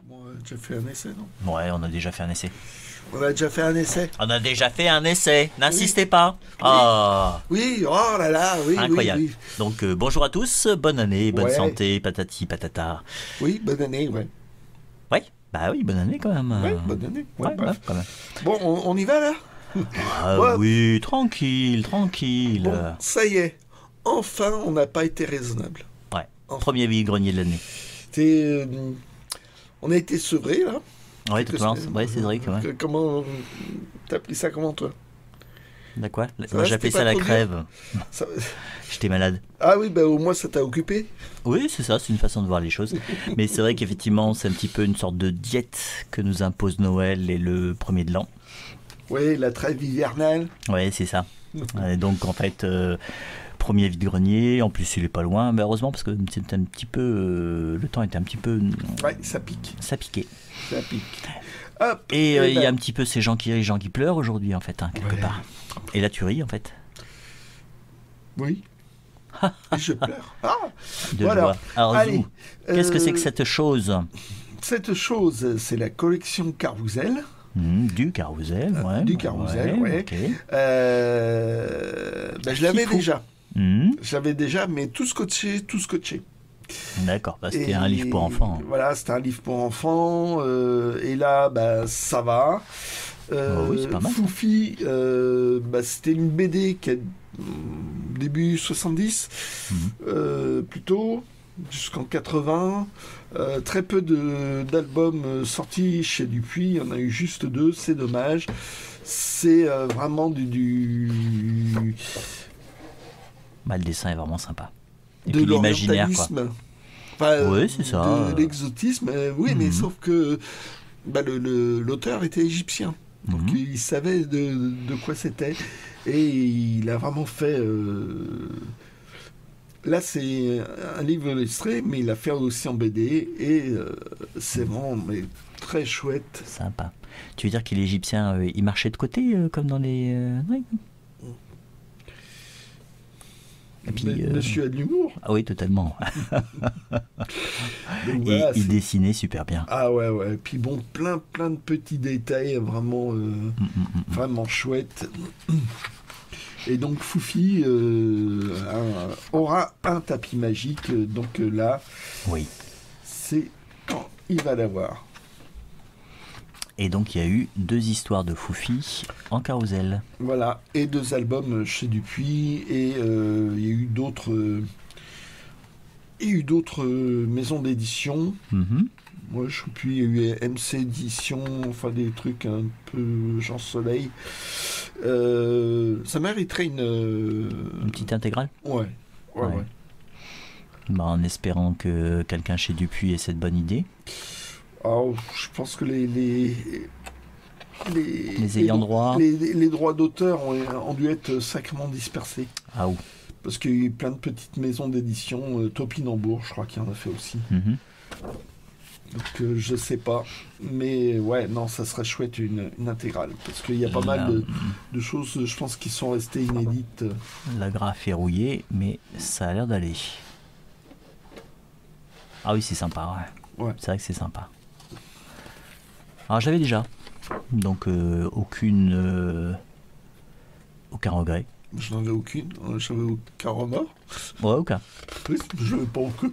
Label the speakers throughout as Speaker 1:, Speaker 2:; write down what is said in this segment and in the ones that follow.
Speaker 1: Bon, on a déjà fait un essai, non?
Speaker 2: Ouais, on a déjà fait un essai.
Speaker 1: On a déjà fait un essai.
Speaker 2: On a déjà fait un essai, n'insistez pas.
Speaker 1: Oui.
Speaker 2: Ah,
Speaker 1: Oui, oh là là, oui,
Speaker 2: incroyable.
Speaker 1: oui,
Speaker 2: Donc bonjour à tous, bonne année, bonne
Speaker 1: Ouais.
Speaker 2: santé, patati patata.
Speaker 1: oui. Oui, bonne année, ouais.
Speaker 2: Ouais, bah oui, bonne année quand même.
Speaker 1: Ouais, bonne année. Ouais,
Speaker 2: Ouais,
Speaker 1: bref.
Speaker 2: ouais, quand même.
Speaker 1: Bon, on y va là?
Speaker 2: Ah
Speaker 1: Ouais.
Speaker 2: oui, tranquille, tranquille.
Speaker 1: Bon, ça y est. Enfin, on n'a pas été raisonnable.
Speaker 2: Ouais,
Speaker 1: Enfin.
Speaker 2: premier vide-grenier de l'année.
Speaker 1: On a été sevrés là.
Speaker 2: Ouais,
Speaker 1: Quelques
Speaker 2: totalement.
Speaker 1: semaines.
Speaker 2: Ouais, c'est vrai quand même.
Speaker 1: Comment t'as pris ça comment toi?
Speaker 2: De quoi?
Speaker 1: Ça
Speaker 2: Moi
Speaker 1: va,
Speaker 2: j'appelais
Speaker 1: c'était
Speaker 2: ça
Speaker 1: pas
Speaker 2: la
Speaker 1: trop dur
Speaker 2: crève.
Speaker 1: Ça-
Speaker 2: J'étais malade.
Speaker 1: Ah oui, bah au moins ça t'a occupé.
Speaker 2: Oui, c'est ça, c'est une façon de voir les choses. Mais c'est vrai qu'effectivement, c'est un petit peu une sorte de diète que nous impose Noël et le premier de l'an.
Speaker 1: Oui, la trêve hivernale.
Speaker 2: Ouais, c'est ça. Et donc en fait, premier vide-grenier, en plus il est pas loin, mais heureusement parce que c'était un petit peu, le temps était un petit peu,
Speaker 1: Ouais, ça pique.
Speaker 2: ça piquait.
Speaker 1: Ça pique. Hop.
Speaker 2: Et
Speaker 1: Eh
Speaker 2: il y a
Speaker 1: ben,
Speaker 2: un petit peu ces gens qui rient, gens qui pleurent aujourd'hui en fait, hein, quelque
Speaker 1: Ouais.
Speaker 2: part. Et là tu ris en fait,
Speaker 1: Oui. Et je pleure. Ah,
Speaker 2: de
Speaker 1: Voilà.
Speaker 2: joie. Alors
Speaker 1: Allez,
Speaker 2: Zou, qu'est-ce que c'est que
Speaker 1: euh,
Speaker 2: cette chose?
Speaker 1: cette chose, c'est la collection Carousel.
Speaker 2: Du carrousel, ouais.
Speaker 1: Du carrousel, ouais.
Speaker 2: Ok.
Speaker 1: Ben, je l'avais
Speaker 2: Fifou.
Speaker 1: déjà.
Speaker 2: Hmm,
Speaker 1: Je l'avais déjà, mais tout scotché, tout scotché.
Speaker 2: D'accord, bah, c'était
Speaker 1: Et
Speaker 2: un livre pour enfants.
Speaker 1: Voilà, c'était un livre pour enfants. Et là, bah, ça va.
Speaker 2: Oh oui, c'est pas mal, ça.
Speaker 1: Foufi, bah, c'était une BD qui a début 70, plutôt, jusqu'en 80. Très peu d'albums sortis chez Dupuis. Il y en a eu juste 2, c'est dommage. C'est vraiment
Speaker 2: Bah, le dessin est vraiment sympa. Et
Speaker 1: de
Speaker 2: puis l'imaginaire, quoi.
Speaker 1: l'orientalisme. Enfin,
Speaker 2: Ouais, c'est ça.
Speaker 1: De l'exotisme. Oui, mais
Speaker 2: Mhm.
Speaker 1: sauf que bah, l'auteur était égyptien. Donc
Speaker 2: Mhm.
Speaker 1: il savait de quoi c'était. Et il a vraiment fait. Là, c'est un livre illustré, mais il l'a fait aussi en BD. Et c'est vraiment mais, très chouette.
Speaker 2: Sympa. Tu veux dire qu'il est égyptien, il marchait de côté, comme dans les... ouais. Et puis,
Speaker 1: Monsieur a de l'humour.
Speaker 2: ah oui, totalement.
Speaker 1: Donc,
Speaker 2: Et
Speaker 1: voilà,
Speaker 2: il
Speaker 1: c'est-
Speaker 2: dessinait super bien.
Speaker 1: Ah ouais, ouais. Puis bon, plein de petits détails vraiment, vraiment chouettes. Et donc Foufi aura un tapis magique. Donc là,
Speaker 2: Oui.
Speaker 1: c'est quand il va l'avoir.
Speaker 2: Et donc, il y a eu 2 histoires de Foufi en carrousel.
Speaker 1: Voilà. Et 2 albums chez Dupuis. Et il y a eu d'autres maisons d'édition.
Speaker 2: Mhm.
Speaker 1: Moi, je sais plus, il y a eu MC Édition, enfin des trucs un peu Jean Soleil. Ça mériterait
Speaker 2: Une petite intégrale.
Speaker 1: Ouais, ouais,
Speaker 2: Ouais.
Speaker 1: ouais.
Speaker 2: Bah, en espérant que quelqu'un chez Dupuis ait cette bonne idée.
Speaker 1: Alors, je pense que les
Speaker 2: ayants droit.
Speaker 1: les droits d'auteur ont dû être sacrément dispersés.
Speaker 2: Ah ou.
Speaker 1: Parce qu'il y a eu plein de petites maisons d'édition, Topinambour, je crois qu'il y en a fait aussi.
Speaker 2: Mhm.
Speaker 1: Donc je sais pas. Mais ouais, non, ça serait chouette une intégrale. Parce qu'il y a pas mal de choses, je pense, qui sont restées inédites.
Speaker 2: La graphe est rouillée, mais ça a l'air d'aller. Ah oui, c'est sympa, ouais.
Speaker 1: Ouais.
Speaker 2: C'est vrai que c'est sympa. Alors j'avais déjà, donc aucun regret.
Speaker 1: Je n'en avais aucune. J'avais aucun remords.
Speaker 2: Ouais, aucun.
Speaker 1: Oui, je n'avais pas aucune.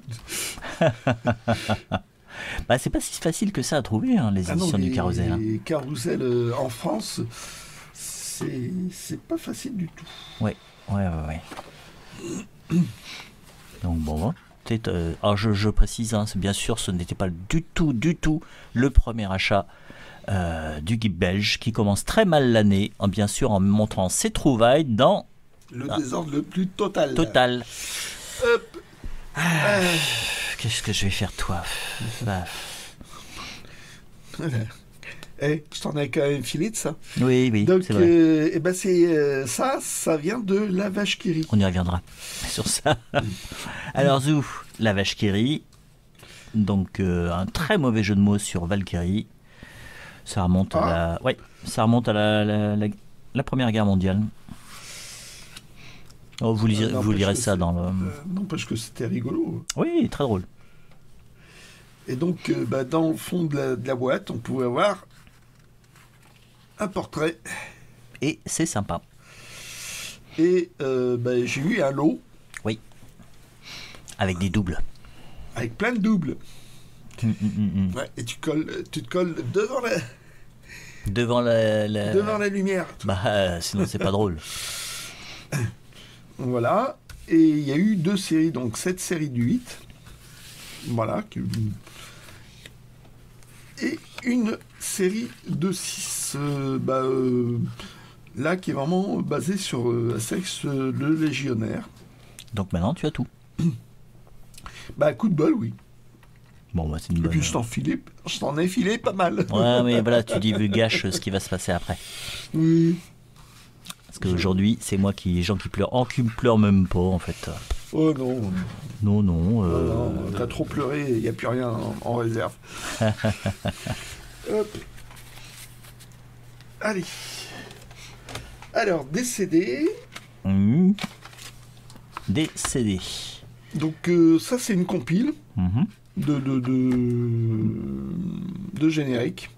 Speaker 2: Bah c'est pas si facile que ça à trouver, hein, les
Speaker 1: Ah non,
Speaker 2: éditions du carrousel. Hein.
Speaker 1: les carousels en France, c'est pas facile du tout.
Speaker 2: Ouais. Donc bon, alors je précise, hein, bien sûr, ce n'était pas du tout le premier achat du guide belge qui commence très mal l'année, bien sûr en montrant ses trouvailles dans
Speaker 1: Le désordre le plus total.
Speaker 2: Total.
Speaker 1: Hop.
Speaker 2: Qu'est-ce que je vais faire toi? Bah,
Speaker 1: Voilà. Eh, je t'en ai quand même filé de ça.
Speaker 2: oui,
Speaker 1: Donc,
Speaker 2: c'est vrai.
Speaker 1: eh ben c'est ça vient de la vache qui rit.
Speaker 2: On y reviendra sur ça. Alors Zou, la vache qui rit. Donc un très mauvais jeu de mots sur Valkyrie. Ça remonte à la Première Guerre mondiale. Oh, vous lirez
Speaker 1: N'empêche
Speaker 2: ça
Speaker 1: que
Speaker 2: dans le...
Speaker 1: N'empêche que c'était rigolo.
Speaker 2: Oui, très drôle.
Speaker 1: Et donc, dans le fond de la boîte, on pouvait avoir un portrait.
Speaker 2: Et c'est sympa.
Speaker 1: Et j'ai eu un lot.
Speaker 2: Oui. Avec des doubles.
Speaker 1: Avec plein de doubles. Ouais, et tu te colles devant la lumière.
Speaker 2: Bah, sinon c'est pas drôle.
Speaker 1: Voilà. Et il y a eu 2 séries, donc cette série du 8. Voilà. Et une série de 6. Là, qui est vraiment basée sur Astérix le Légionnaire.
Speaker 2: Donc maintenant, tu as tout.
Speaker 1: Coup de bol, oui.
Speaker 2: Bon, c'est une
Speaker 1: Et
Speaker 2: bonne...
Speaker 1: puis je t'en ai filé pas mal.
Speaker 2: Ouais, mais voilà, tu divulgaches ce qui va se passer après.
Speaker 1: Oui.
Speaker 2: Parce qu'aujourd'hui, c'est moi qui pleurent. Oh, qui ne pleurent même pas, en fait.
Speaker 1: Oh non.
Speaker 2: Non.
Speaker 1: Non, t'as trop pleuré, il n'y a plus rien en réserve. Hop. Allez. Alors, des CD.
Speaker 2: Des CD.
Speaker 1: Donc, ça, c'est une compile de générique.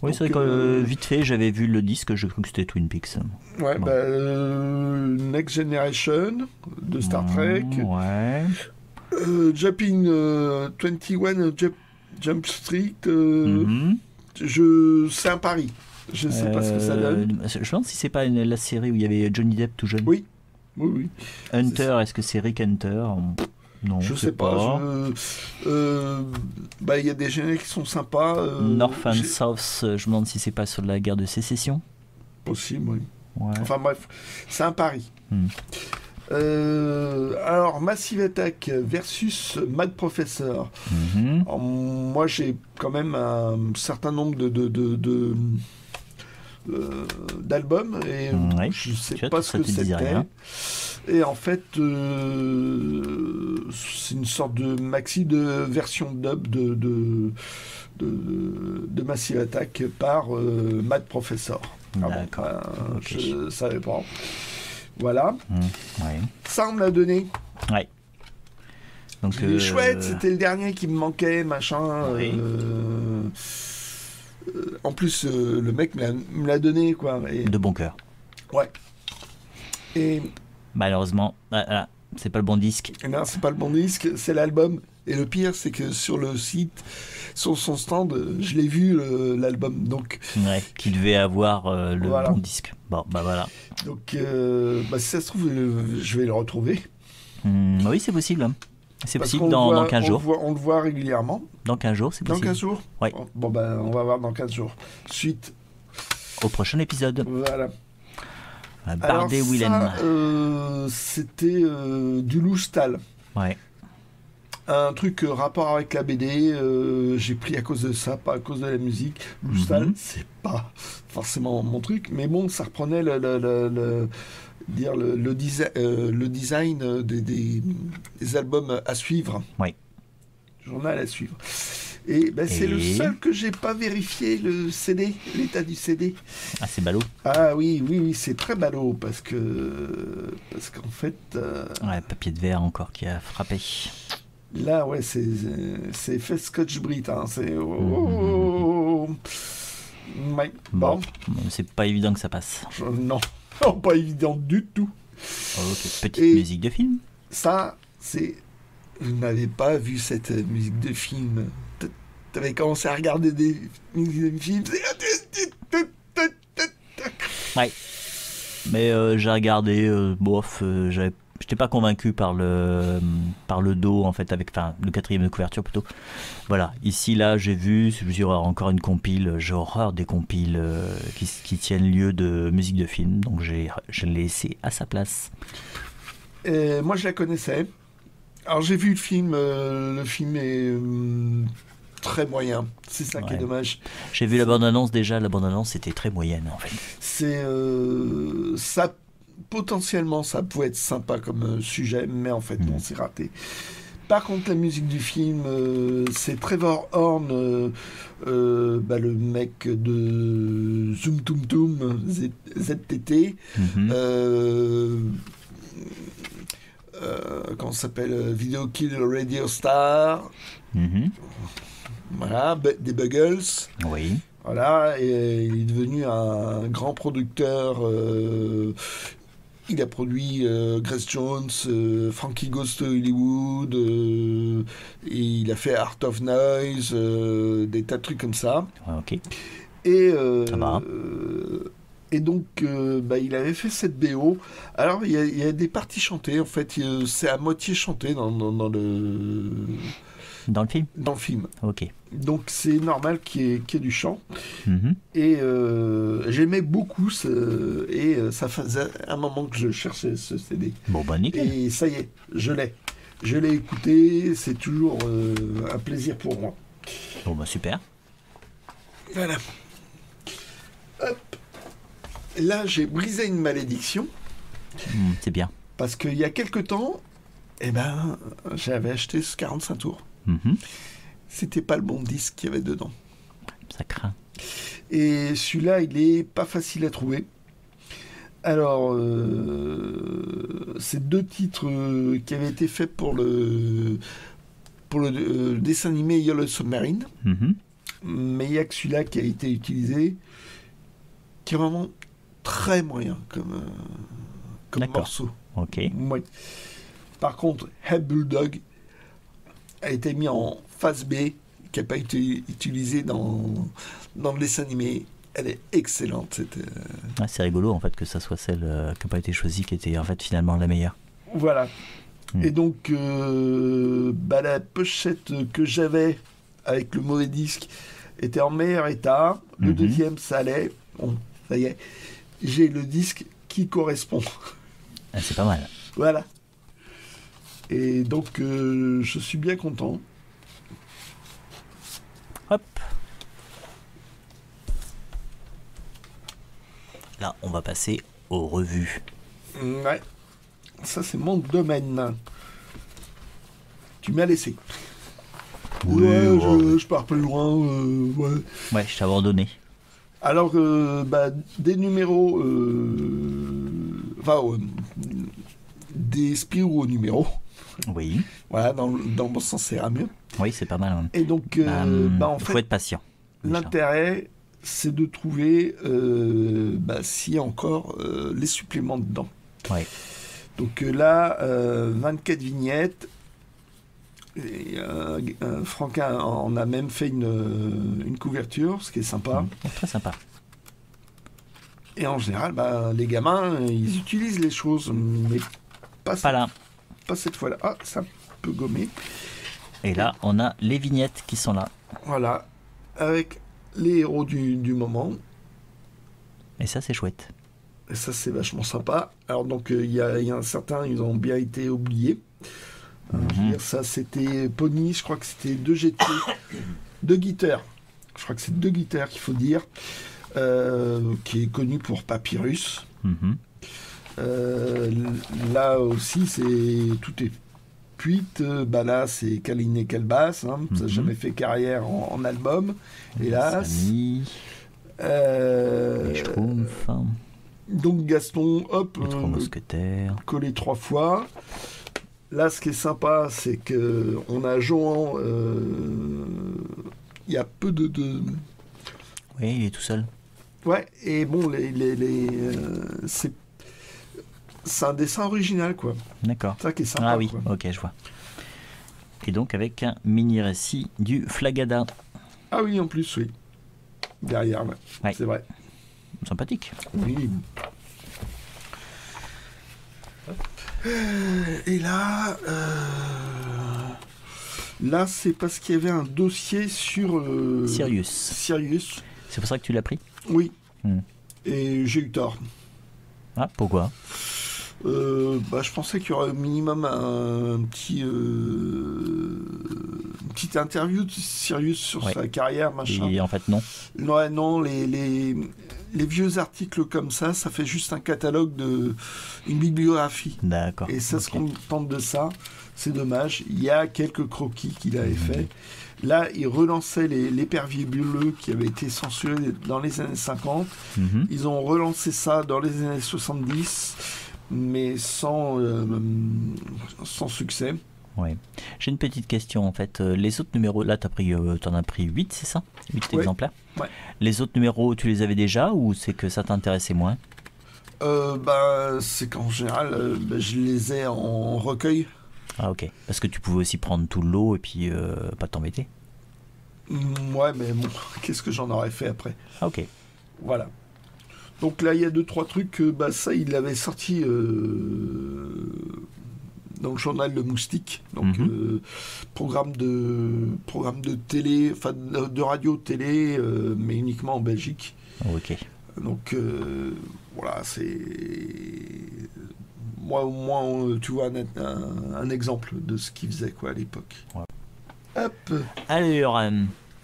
Speaker 2: Oui,
Speaker 1: donc,
Speaker 2: c'est vrai que vite fait, j'avais vu le disque, je crois que c'était Twin Peaks.
Speaker 1: Ouais,
Speaker 2: Bon.
Speaker 1: Next Generation de Star Trek.
Speaker 2: Ouais.
Speaker 1: Jumping 21 Jump Street. C'est un pari. Je sais pas ce que ça donne.
Speaker 2: Je me demande si c'est pas la série où il y avait Johnny Depp tout jeune.
Speaker 1: Oui.
Speaker 2: Hunter, est-ce que c'est Rick Hunter? Non,
Speaker 1: je sais pas. Il y a des génériques qui sont sympas.
Speaker 2: North and South, je me demande si c'est pas sur la guerre de sécession. Possible,
Speaker 1: oui.
Speaker 2: Ouais.
Speaker 1: Enfin bref, c'est un pari. Alors, Massive Attack versus Mad Professor. Alors, moi, j'ai quand même un certain nombre d'albums et je sais pas ce que c'était. Et en fait, c'est une sorte de maxi de version dub de Massive Attack par Mad Professor.
Speaker 2: D'accord.
Speaker 1: Je savais pas. Voilà.
Speaker 2: Ouais.
Speaker 1: Ça, on me l'a donné.
Speaker 2: Ouais. Donc,
Speaker 1: il est chouette, c'était le dernier qui me manquait, machin.
Speaker 2: Oui.
Speaker 1: En plus, le mec me l'a donné, quoi. Et...
Speaker 2: De bon cœur.
Speaker 1: Ouais. Et...
Speaker 2: Malheureusement, c'est pas le bon disque.
Speaker 1: Non, c'est pas le bon disque, c'est l'album. Et le pire, c'est que sur le site, sur son stand, je l'ai vu, l'album. Donc,
Speaker 2: ouais, qui devait avoir le bon disque. Bon, voilà.
Speaker 1: Donc, si ça se trouve, je vais le retrouver.
Speaker 2: Oui, c'est possible. C'est
Speaker 1: parce
Speaker 2: possible dans 15 jours.
Speaker 1: On le voit régulièrement.
Speaker 2: Dans 15 jours, c'est possible.
Speaker 1: Dans 15 jours
Speaker 2: Oui.
Speaker 1: Bon, on va voir dans 15 jours. Suite.
Speaker 2: Au prochain épisode.
Speaker 1: Voilà.
Speaker 2: Bardé Willem.
Speaker 1: C'était du Loustal.
Speaker 2: Ouais.
Speaker 1: Un truc rapport avec la BD, j'ai pris à cause de ça, pas à cause de la musique. Loustal, c'est pas forcément mon truc, mais bon, ça reprenait le design des albums à suivre.
Speaker 2: Oui.
Speaker 1: Journal à suivre. Et c'est le seul que j'ai pas vérifié, le CD, l'état du CD.
Speaker 2: Ah, c'est ballot.
Speaker 1: Ah oui, c'est très ballot parce qu'en fait.
Speaker 2: Ouais, papier de verre encore qui a frappé.
Speaker 1: Là, ouais, c'est fait Scotch Brit. Hein, c'est. Ouais,
Speaker 2: bon. C'est pas évident que ça passe.
Speaker 1: Non, pas évident du tout.
Speaker 2: Ok, petite musique de film.
Speaker 1: Ça, c'est. Vous n'avez pas vu cette musique de film. T'avais commencé à regarder des musiques de film.
Speaker 2: Ouais. Mais j'ai regardé, j'étais pas convaincu par le dos, en fait, avec le 4e de couverture plutôt. Voilà, ici, là, j'ai vu, il y aura encore une compile, j'ai horreur des compiles qui tiennent lieu de musique de film, donc je l'ai laissé à sa place.
Speaker 1: Moi, je la connaissais. Alors, j'ai vu le film est très moyen, c'est ça qui est dommage.
Speaker 2: J'ai vu la bande-annonce déjà, la bande-annonce était très moyenne, en fait.
Speaker 1: C'est... ça, potentiellement, ça pouvait être sympa comme sujet, mais en fait, non, c'est raté. Par contre, la musique du film, c'est Trevor Horn, le mec de Zoom Toum Toum, ZTT, comment ça s'appelle, Video Kill Radio Star. Voilà, des Buggles.
Speaker 2: Oui.
Speaker 1: Voilà, et il est devenu un grand producteur. Il a produit Grace Jones, Frankie Goes to Hollywood, et il a fait Art of Noise, des tas de trucs comme ça.
Speaker 2: Ok.
Speaker 1: Et,
Speaker 2: Ça va.
Speaker 1: et donc, il avait fait cette BO. Alors, il y a des parties chantées. En fait, c'est à moitié chanté dans
Speaker 2: Dans le film.
Speaker 1: le film.
Speaker 2: Ok.
Speaker 1: Donc, c'est normal qu'il y ait du chant.
Speaker 2: Mhm.
Speaker 1: Et j'aimais beaucoup et ça faisait un moment que je cherchais ce CD.
Speaker 2: Bon, bah nickel.
Speaker 1: Et ça y est, je l'ai. Je l'ai écouté, c'est toujours un plaisir pour moi.
Speaker 2: Bon, bah super.
Speaker 1: Voilà. Hop. Là, j'ai brisé une malédiction
Speaker 2: C'est bien.
Speaker 1: parce qu'il y a quelque temps, j'avais acheté ce 45 tours.
Speaker 2: Mhm.
Speaker 1: C'était pas le bon disque qu'il y avait dedans.
Speaker 2: Ça craint.
Speaker 1: Et celui-là, il est pas facile à trouver. Alors, c'est 2 titres qui avaient été faits pour le dessin animé Yellow Submarine,
Speaker 2: Mhm.
Speaker 1: mais il n'y a que celui-là qui a été utilisé, qui est vraiment très moyen comme
Speaker 2: D'accord.
Speaker 1: morceau.
Speaker 2: Ok.
Speaker 1: Ouais. Par contre, Help Bulldog a été mis en phase B, qui n'a pas été utilisé dans le dessin animé. Elle est excellente.
Speaker 2: Ah, c'est rigolo en fait que ça soit celle qui n'a pas été choisie qui était en fait finalement la meilleure.
Speaker 1: Voilà.
Speaker 2: Mm.
Speaker 1: Et donc, la pochette que j'avais avec le mauvais disque était en meilleur état. Le
Speaker 2: Mhm.
Speaker 1: deuxième, ça allait. Bon, ça y est. J'ai le disque qui correspond.
Speaker 2: Ah, c'est pas mal.
Speaker 1: Voilà. Et donc, je suis bien content.
Speaker 2: Hop. Là, on va passer aux revues.
Speaker 1: Ouais. Ça, c'est mon domaine. Tu m'as laissé.
Speaker 2: Oui,
Speaker 1: ouais,
Speaker 2: ouais.
Speaker 1: je pars plus loin. Ouais.
Speaker 2: Ouais, je t'ai abandonné.
Speaker 1: Alors, des numéros. Des Spirou numéros.
Speaker 2: Oui.
Speaker 1: Voilà, dans le bon sens, ça ira mieux.
Speaker 2: Oui, c'est pas mal.
Speaker 1: Et donc, en
Speaker 2: faut
Speaker 1: fait,
Speaker 2: être patient.
Speaker 1: l'intérêt, c'est de trouver s'il y a encore les suppléments dedans.
Speaker 2: Ouais.
Speaker 1: Donc là, 24 vignettes. Et, Franquin en a même fait une couverture, ce qui est sympa.
Speaker 2: Très sympa.
Speaker 1: Et en général, les gamins, ils utilisent les choses, mais pas
Speaker 2: Là.
Speaker 1: pas cette fois-là. Ah, ça peut gommer.
Speaker 2: Et là, on a les vignettes qui sont là.
Speaker 1: Voilà, avec les héros du moment.
Speaker 2: Et ça, c'est chouette.
Speaker 1: Et ça, c'est vachement sympa. Alors, donc, il y a un certain, ils ont bien été oubliés. Je veux dire, ça, c'était Pony, je crois que c'était 2 GT, 2 guitares. Je crois que c'est 2 guitares qu'il faut dire. Qui est connu pour Papyrus.
Speaker 2: Mhm.
Speaker 1: Là aussi, tout est cuite. Là, c'est Kaliné Kalbas. Ça n'a jamais fait carrière en album, hélas.
Speaker 2: Samy, les Schtroumpfs,
Speaker 1: Donc Gaston, hop,
Speaker 2: les Trois Mousquetaires.
Speaker 1: collé 3 fois. Là, ce qui est sympa, c'est que on a Johan. Il y a peu de.
Speaker 2: Oui, il est tout seul.
Speaker 1: Ouais, et bon, c'est un dessin original, quoi.
Speaker 2: D'accord.
Speaker 1: C'est ça qui est sympa.
Speaker 2: Ah oui,
Speaker 1: quoi.
Speaker 2: ok, je vois. Et donc avec un mini-récit du Flagada.
Speaker 1: Ah oui, en plus, oui. Derrière, ouais.
Speaker 2: Ouais.
Speaker 1: C'est vrai.
Speaker 2: Sympathique.
Speaker 1: Oui. Et là, c'est parce qu'il y avait un dossier sur
Speaker 2: Sirius.
Speaker 1: Sirius.
Speaker 2: C'est pour ça que tu l'as pris?
Speaker 1: Oui.
Speaker 2: Hmm.
Speaker 1: Et j'ai eu tort.
Speaker 2: Ah, pourquoi?
Speaker 1: Je pensais qu'il y aurait au minimum une petite interview de Sirius sur sa carrière, machin.
Speaker 2: Et en fait, non.
Speaker 1: Ouais, non, les vieux articles comme ça fait juste un catalogue une bibliographie.
Speaker 2: D'accord.
Speaker 1: Et ça, ce qu'on tente de ça, c'est dommage. Il y a quelques croquis qu'il avait fait. Là, il relançait l'épervier bleu qui avait été censuré dans les années 50.
Speaker 2: Mhm.
Speaker 1: Ils ont relancé ça dans les années 70, mais sans succès.
Speaker 2: Ouais. J'ai une petite question en fait. Les autres numéros, là t'en as pris 8, c'est ça? 8
Speaker 1: Ouais.
Speaker 2: exemplaires.
Speaker 1: Ouais.
Speaker 2: Les autres numéros, tu les avais déjà ou c'est que ça t'intéressait moins?
Speaker 1: C'est qu'en général, je les ai en recueil.
Speaker 2: Ah ok. Parce que tu pouvais aussi prendre tout le lot et puis pas t'embêter.
Speaker 1: Ouais, mais bon, qu'est-ce que j'en aurais fait après?
Speaker 2: Ah ok.
Speaker 1: Voilà. Donc là, il y a 2-3 trucs. Ça, il l'avait sorti dans le journal Le Moustique. Donc, programme de télé, enfin de radio-télé, mais uniquement en Belgique.
Speaker 2: Ok.
Speaker 1: Donc, voilà, c'est. Moi, au moins, tu vois, un exemple de ce qu'il faisait, quoi, à l'époque.
Speaker 2: Ouais.
Speaker 1: Hop.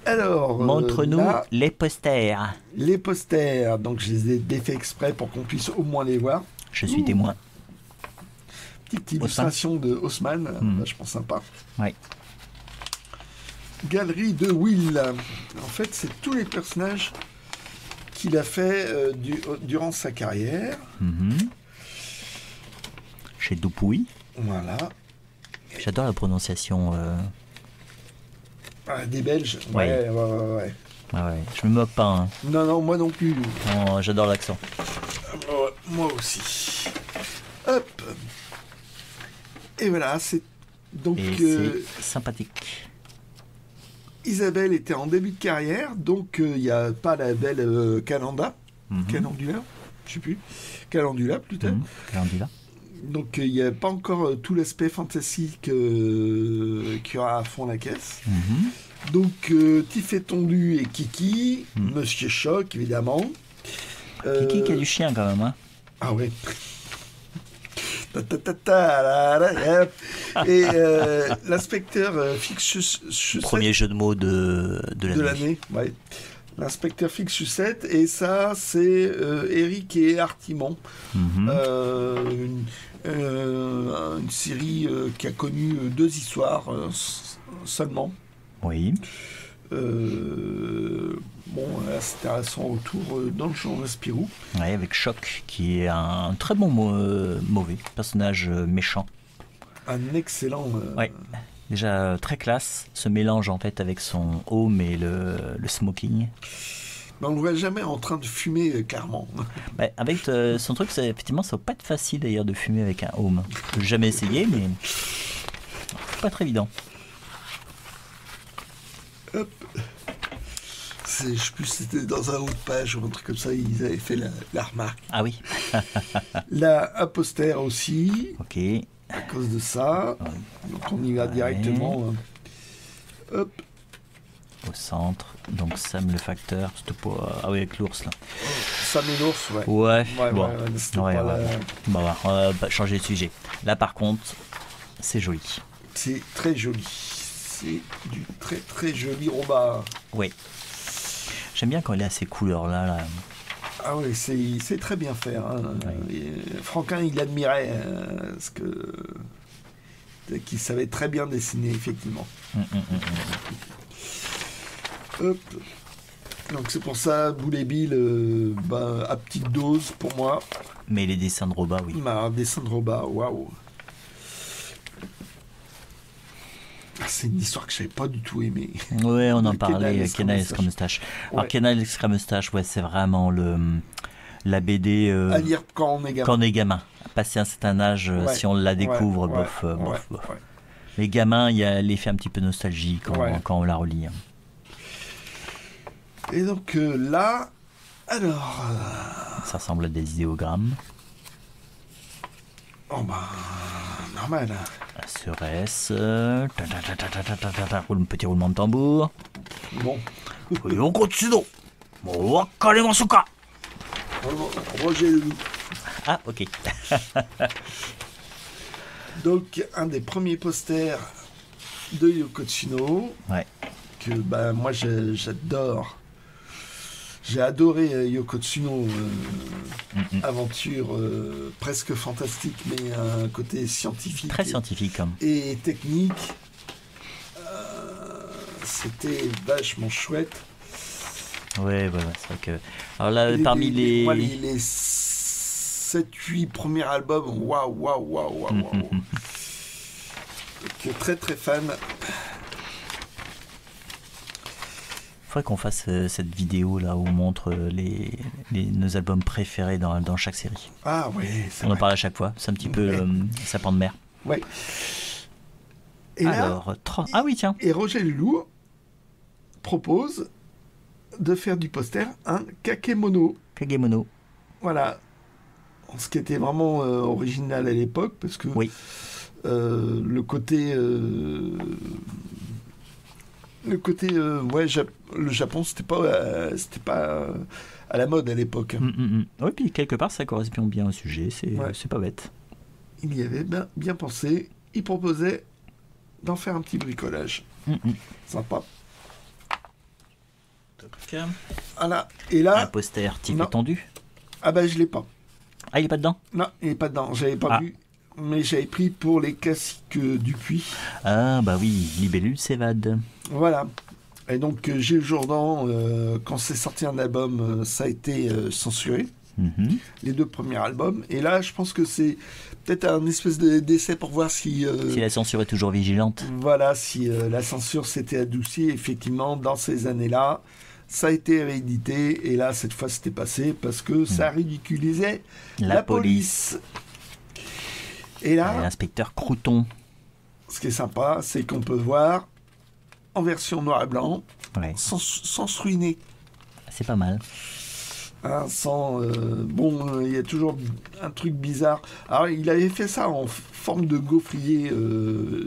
Speaker 2: Alors, montre-nous
Speaker 1: là,
Speaker 2: les posters.
Speaker 1: les posters. Donc, je les ai défaits exprès pour qu'on puisse au moins les voir.
Speaker 2: Je suis témoin.
Speaker 1: Petite illustration de Haussmann, vachement sympa.
Speaker 2: Ouais.
Speaker 1: Galerie de Will. En fait, c'est tous les personnages qu'il a fait durant sa carrière.
Speaker 2: Chez Dupuy.
Speaker 1: Voilà.
Speaker 2: J'adore la prononciation.
Speaker 1: Des Belges.
Speaker 2: Ouais.
Speaker 1: Ouais.
Speaker 2: Ah ouais. Je me moque pas. Hein.
Speaker 1: Non, moi non plus.
Speaker 2: Oh, j'adore l'accent.
Speaker 1: Moi aussi. Hop. Et voilà, c'est donc.
Speaker 2: Et c'est sympathique.
Speaker 1: Isabelle était en début de carrière, donc il n'y a pas la belle Calendula, je sais plus, Calendula plutôt.
Speaker 2: Calendula.
Speaker 1: Donc il n'y a pas encore tout l'aspect fantastique qu'il y aura à fond la caisse. Donc Tiffet Tondu et Kiki, Monsieur Choc évidemment.
Speaker 2: Kiki qui a du chien quand même. Hein.
Speaker 1: Ah ouais. Et l'inspecteur Fixus.
Speaker 2: Premier jeu de mots de l'année.
Speaker 1: Ouais. L'inspecteur Fixus, et ça, c'est Eric et Artimon. Une série qui a connu 2 histoires seulement.
Speaker 2: Oui.
Speaker 1: Là, c'était à son retour dans le genre Spirou.
Speaker 2: Ouais, avec Choc, qui est un très bon mauvais personnage méchant.
Speaker 1: Un excellent.
Speaker 2: Ouais. Déjà très classe, ce mélange en fait avec son home et le smoking.
Speaker 1: Mais on ne le voit jamais en train de fumer clairement.
Speaker 2: Ouais, avec son truc, effectivement, ça va pas être facile d'ailleurs de fumer avec un home. Je n'ai jamais essayé, mais c'est pas très évident.
Speaker 1: Hop. Je sais plus si c'était dans un haut de page ou un truc comme ça, ils avaient fait la remarque.
Speaker 2: Ah oui.
Speaker 1: Là, un poster aussi.
Speaker 2: Ok.
Speaker 1: À cause de ça. Donc on y va directement. Hop.
Speaker 2: Au centre. Donc Sam le facteur. C'était pas... Ah oui, avec l'ours là.
Speaker 1: Sam et l'ours, ouais.
Speaker 2: Ouais.
Speaker 1: Bon.
Speaker 2: On va changer de sujet. Là par contre, c'est joli.
Speaker 1: C'est très joli. C'est du très très joli Robard.
Speaker 2: Oui. J'aime bien quand il a ces couleurs-là. Là.
Speaker 1: Ah oui, c'est très bien fait. Hein. Oui. Franquin, il admirait ce que qu'il savait très bien dessiner, effectivement. Hop. Donc c'est pour ça, Boulet Bill, à petite dose pour moi.
Speaker 2: Mais les dessins de Roba, oui.
Speaker 1: Un dessin de Roba, waouh. C'est une histoire que je n'avais pas du tout aimée.
Speaker 2: Oui, on en parlait, Kenai Escramustache. Alors, Kenai Escramustache, ouais, c'est vraiment la BD.
Speaker 1: À lire quand on est gamin.
Speaker 2: Quand on est gamin. Passer un certain âge, si on la découvre, bof. Les gamins, il y a l'effet un petit peu nostalgie quand on la relit.
Speaker 1: Et donc là, alors.
Speaker 2: Ça ressemble à des idéogrammes.
Speaker 1: Oh normal.
Speaker 2: Assuresse. Petit roulement de tambour.
Speaker 1: Bon. Roger Leloup.
Speaker 2: Ah, ok.
Speaker 1: Donc, un des premiers posters de Yoko Tsuno.
Speaker 2: Ouais.
Speaker 1: Que moi j'adore. J'ai adoré Yoko Tsuno, aventure presque fantastique, mais un côté scientifique.
Speaker 2: Très scientifique.
Speaker 1: Et technique. C'était vachement chouette.
Speaker 2: Ouais, c'est vrai que... Alors là, parmi les...
Speaker 1: Moi, les 7-8 premiers albums, waouh. Donc, très très fan.
Speaker 2: Faudrait qu'on fasse cette vidéo là où on montre nos albums préférés dans chaque série.
Speaker 1: Ah ouais,
Speaker 2: on en parle à chaque fois, c'est un petit peu sapin de mer.
Speaker 1: Ouais. Et
Speaker 2: alors, ah oui, tiens.
Speaker 1: Et Roger Leloup propose de faire du poster un kakemono.
Speaker 2: Kagemono.
Speaker 1: Voilà. Ce qui était vraiment original à l'époque, parce que
Speaker 2: oui.
Speaker 1: le côté le Japon, c'était pas à la mode à l'époque.
Speaker 2: Oui, puis quelque part, ça correspond bien au sujet, c'est pas bête.
Speaker 1: Il y avait bien pensé, il proposait d'en faire un petit bricolage. Sympa. Voilà. Et là,
Speaker 2: un poster type étendu.
Speaker 1: Ah bah je l'ai pas.
Speaker 2: Ah, il est pas dedans?
Speaker 1: Non, il est pas dedans, j'avais pas vu. Mais j'avais pris pour les classiques Dupuis.
Speaker 2: Ah bah oui, Libellule s'évade.
Speaker 1: Voilà. Et donc Gilles Jourdan, quand c'est sorti un album, ça a été censuré. Les 2 premiers albums. Et là, je pense que c'est peut-être un espèce d'essai pour voir si
Speaker 2: la censure est toujours vigilante.
Speaker 1: Voilà, si la censure s'était adoucie. Effectivement, dans ces années-là, ça a été réédité. Et là, cette fois, c'était passé parce que ça ridiculisait la police. Et là,
Speaker 2: l'inspecteur Crouton.
Speaker 1: Ce qui est sympa, c'est qu'on peut voir en version noir et blanc, sans se ruiner.
Speaker 2: C'est pas mal.
Speaker 1: Il y a toujours un truc bizarre. Alors, il avait fait ça en forme de gaufrier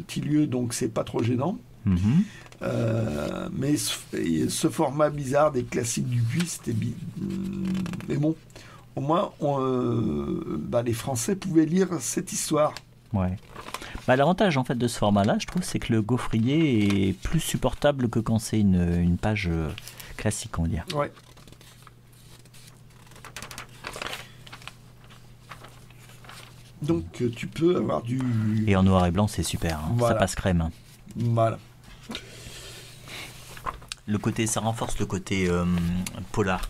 Speaker 1: Tilieu, donc c'est pas trop gênant. Mais ce format bizarre des classiques du Puy, c'était mais bon, au moins les Français pouvaient lire cette histoire.
Speaker 2: Ouais. L'avantage en fait de ce format-là, je trouve, c'est que le gaufrier est plus supportable que quand c'est une page classique, on va dire.
Speaker 1: Ouais. Donc tu peux avoir du...
Speaker 2: Et en noir et blanc, c'est super, voilà. Ça passe crème.
Speaker 1: Voilà.
Speaker 2: Ça renforce le côté polar.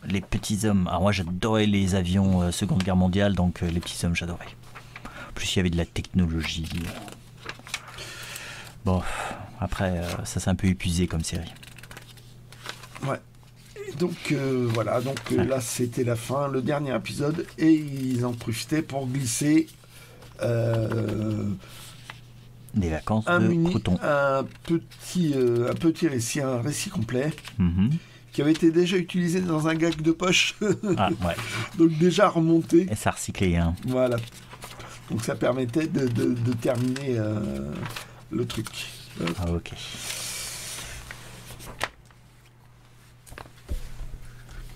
Speaker 2: Les petits hommes. Alors moi j'adorais les avions Seconde Guerre mondiale, donc les petits hommes j'adorais. En plus il y avait de la technologie. Bon, après ça s'est un peu épuisé comme série.
Speaker 1: Ouais. Donc voilà, là c'était la fin, le dernier épisode, et ils en profitaient pour glisser
Speaker 2: des vacances de Crouton.
Speaker 1: Un petit récit, un récit complet, qui avait été déjà utilisé dans un gag de poche. Donc déjà remonté.
Speaker 2: Et ça recyclé, hein.
Speaker 1: Voilà. Donc ça permettait de terminer le truc.
Speaker 2: Ok.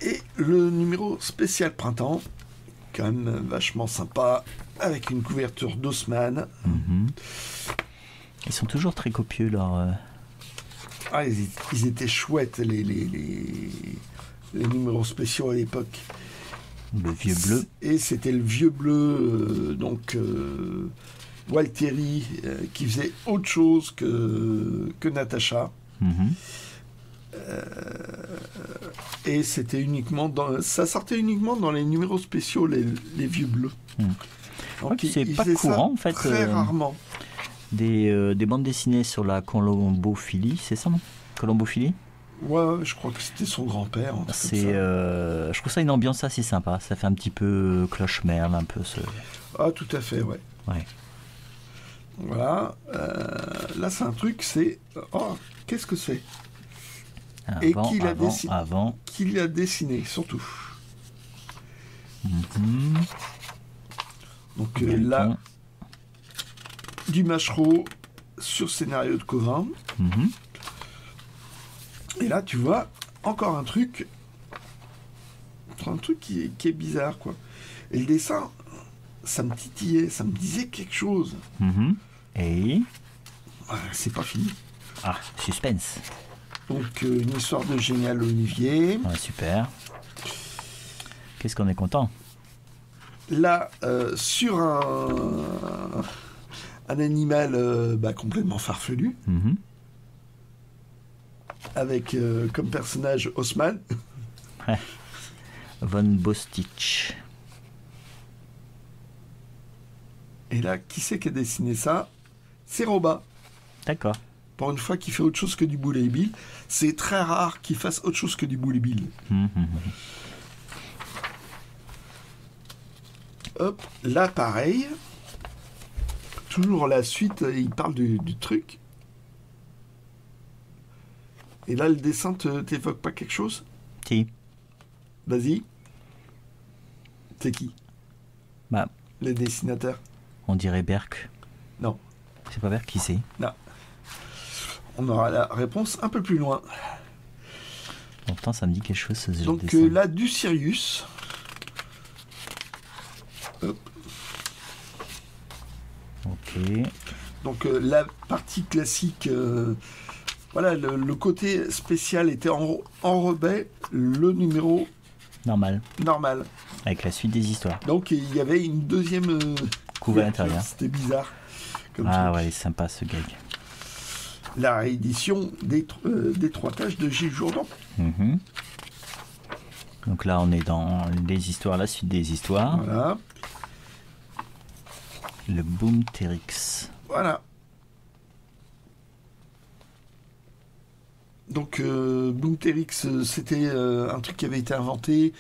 Speaker 1: Et le numéro spécial printemps, quand même vachement sympa, avec une couverture d'Haussmann.
Speaker 2: Ils sont toujours très copieux, leurs...
Speaker 1: ils étaient chouettes, les numéros spéciaux à l'époque.
Speaker 2: Le vieux bleu.
Speaker 1: Et c'était le vieux bleu, Walteri, qui faisait autre chose que Natacha. Et c'était ça sortait uniquement dans les numéros spéciaux, les vieux bleus.
Speaker 2: Donc c'est pas courant en fait.
Speaker 1: Très rarement.
Speaker 2: Des bandes dessinées sur la colombophilie, c'est ça, non? Colombophilie?
Speaker 1: Ouais, je crois que c'était son grand-père.
Speaker 2: Je trouve ça une ambiance assez sympa. Ça fait un petit peu cloche-merle, un peu ce.
Speaker 1: Ah, tout à fait, ouais. Voilà. Là, c'est un truc, c'est. Oh, qu'est-ce que c'est? Et qui l'a dessiné, surtout. Donc là, du Machereau sur scénario de Covin. Et là, tu vois, encore un truc qui est bizarre, quoi. Et le dessin, ça me titillait, ça me disait quelque chose.
Speaker 2: Et
Speaker 1: c'est pas fini.
Speaker 2: Ah, suspense.
Speaker 1: Donc, une histoire de Génial Olivier.
Speaker 2: Super. Qu'est-ce qu'on est content.
Speaker 1: Là, sur un animal complètement farfelu, avec comme personnage Haussmann.
Speaker 2: Von Bostitch.
Speaker 1: Et là, qui c'est qui a dessiné ça? C'est Roba.
Speaker 2: D'accord.
Speaker 1: Pour une fois qu'il fait autre chose que du Boule et Bill. C'est très rare qu'il fasse autre chose que du Boule et Bill. Hop, là pareil. Toujours la suite, il parle du truc. Et là, le dessin t'évoque pas quelque chose?
Speaker 2: Si.
Speaker 1: Vas-y. C'est qui?
Speaker 2: Bah,
Speaker 1: les dessinateurs?
Speaker 2: On dirait Berk.
Speaker 1: Non.
Speaker 2: C'est pas Berk, qui c'est?
Speaker 1: Non. On aura la réponse un peu plus loin.
Speaker 2: Pourtant, ça me dit quelque chose, ce
Speaker 1: Donc
Speaker 2: dessin.
Speaker 1: là, du Sirius. Hop.
Speaker 2: Ok.
Speaker 1: Donc la partie classique, voilà, le côté spécial était enrobé le numéro
Speaker 2: Normal.
Speaker 1: normal.
Speaker 2: Avec la suite des histoires.
Speaker 1: Donc il y avait une deuxième
Speaker 2: Couve à l'intérieur.
Speaker 1: C'était bizarre. Comme
Speaker 2: Ah
Speaker 1: truc.
Speaker 2: ouais, c'est sympa ce gag.
Speaker 1: La réédition des 3 pages de Gilles Jourdan.
Speaker 2: Donc là, on est dans les histoires, la suite des histoires.
Speaker 1: Voilà.
Speaker 2: Le Boomterix.
Speaker 1: Voilà. Donc Boomterix, c'était un truc qui avait été inventé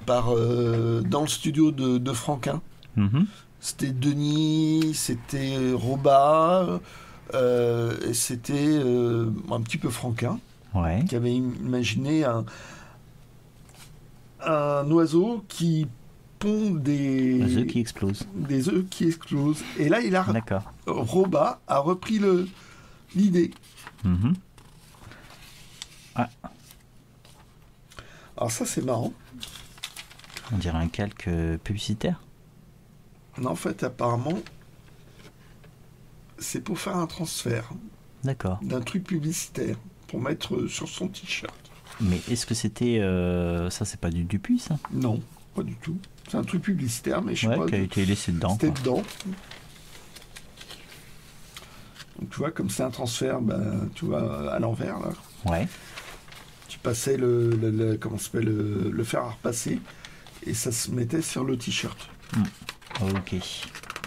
Speaker 1: par dans le studio de Franquin. C'était Denis, c'était Roba, et c'était un petit peu Franquin
Speaker 2: Ouais.
Speaker 1: qui avait imaginé un oiseau qui pond des
Speaker 2: Les œufs qui explosent.
Speaker 1: des œufs qui explosent. Et là,
Speaker 2: D'accord.
Speaker 1: Roba a repris l'idée.
Speaker 2: Ah,
Speaker 1: Alors ça, c'est marrant.
Speaker 2: on dirait un calque publicitaire.
Speaker 1: Mais en fait, apparemment, c'est pour faire un transfert
Speaker 2: D'accord.
Speaker 1: d'un truc publicitaire pour mettre sur son t-shirt.
Speaker 2: Mais est-ce que c'était... ça, c'est pas du Dupuis, ça?
Speaker 1: Non, pas du tout. C'est un truc publicitaire, mais je sais
Speaker 2: Ouais,
Speaker 1: pas.
Speaker 2: qui a été laissé dedans.
Speaker 1: C'était
Speaker 2: Quoi.
Speaker 1: dedans. Donc tu vois, comme c'est un transfert, tu vois, à l'envers, là.
Speaker 2: Ouais.
Speaker 1: Tu passais comment ça s'appelle, le fer à repasser, et ça se mettait sur le t-shirt.
Speaker 2: Ok.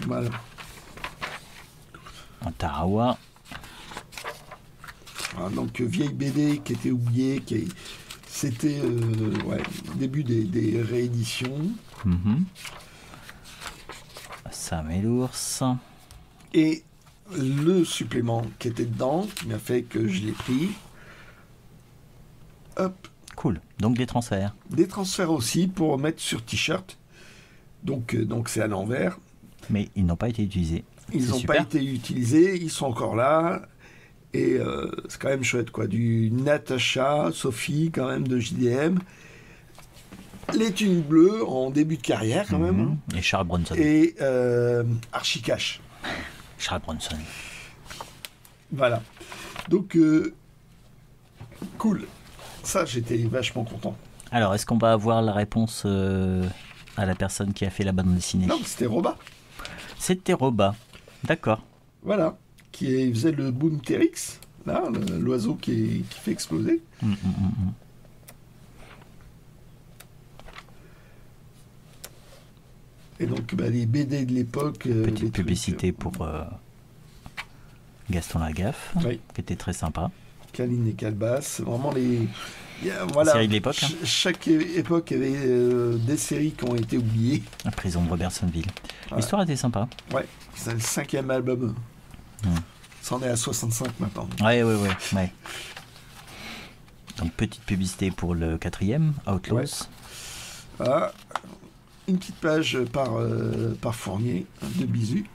Speaker 1: Voilà.
Speaker 2: Un Tarawa.
Speaker 1: Voilà, donc vieille BD qui était oubliée, c'était début des rééditions.
Speaker 2: Sam et l'ours.
Speaker 1: Et le supplément qui était dedans, qui m'a fait que je l'ai pris. Hop,
Speaker 2: Cool. Donc des transferts.
Speaker 1: des transferts aussi pour mettre sur t-shirt. Donc c'est à l'envers.
Speaker 2: Mais ils n'ont pas été utilisés.
Speaker 1: Ils
Speaker 2: C'est
Speaker 1: n'ont
Speaker 2: super.
Speaker 1: pas été utilisés, ils sont encore là. Et c'est quand même chouette, quoi. Du Natacha, Sophie, quand même, de JDM. Les tuniques bleues en début de carrière, quand même.
Speaker 2: Et Charles Bronson.
Speaker 1: Et Archicash.
Speaker 2: Charles Bronson.
Speaker 1: Voilà. Donc, cool. Ça, j'étais vachement content.
Speaker 2: Alors, est-ce qu'on va avoir la réponse à la personne qui a fait la bande dessinée?
Speaker 1: Non, c'était Roba.
Speaker 2: C'était Roba. D'accord.
Speaker 1: Voilà. Qui faisait le Boomterix. Là, l'oiseau qui fait exploser. Et donc, les BD de l'époque.
Speaker 2: Petite
Speaker 1: les
Speaker 2: publicité
Speaker 1: trucs,
Speaker 2: pour Gaston Lagaffe,
Speaker 1: Oui.
Speaker 2: qui était très sympa.
Speaker 1: Caline et Calbas. Vraiment voilà.
Speaker 2: Série de l'époque, hein.
Speaker 1: Chaque époque avait des séries qui ont été oubliées.
Speaker 2: La prison de Robertsonville.
Speaker 1: Ouais.
Speaker 2: L'histoire était sympa.
Speaker 1: Ouais, c'est le 5e album. Ça en est à 65 maintenant.
Speaker 2: Ouais. Donc, petite publicité pour le 4e, Outlaws.
Speaker 1: Ouais. Voilà. Une petite page par Fournier, de Bisu.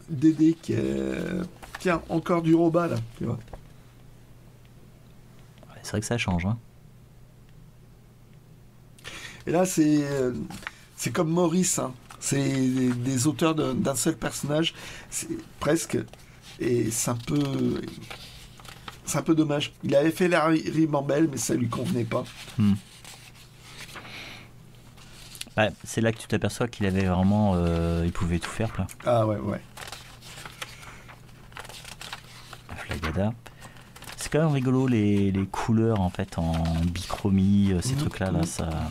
Speaker 1: Dédé qui est... Tiens, encore du Roba, là, tu vois.
Speaker 2: Ouais, c'est vrai que ça change. Hein.
Speaker 1: Et là, c'est comme Maurice, hein. C'est des auteurs d'un seul personnage, c'est presque, et c'est un peu dommage. Il avait fait la ribambelle, mais ça lui convenait pas.
Speaker 2: Ouais, c'est là que tu t'aperçois qu'il avait vraiment, il pouvait tout faire, quoi.
Speaker 1: Ah ouais.
Speaker 2: La Flagada. C'est quand même rigolo les couleurs en fait en bichromie, ces trucs-là,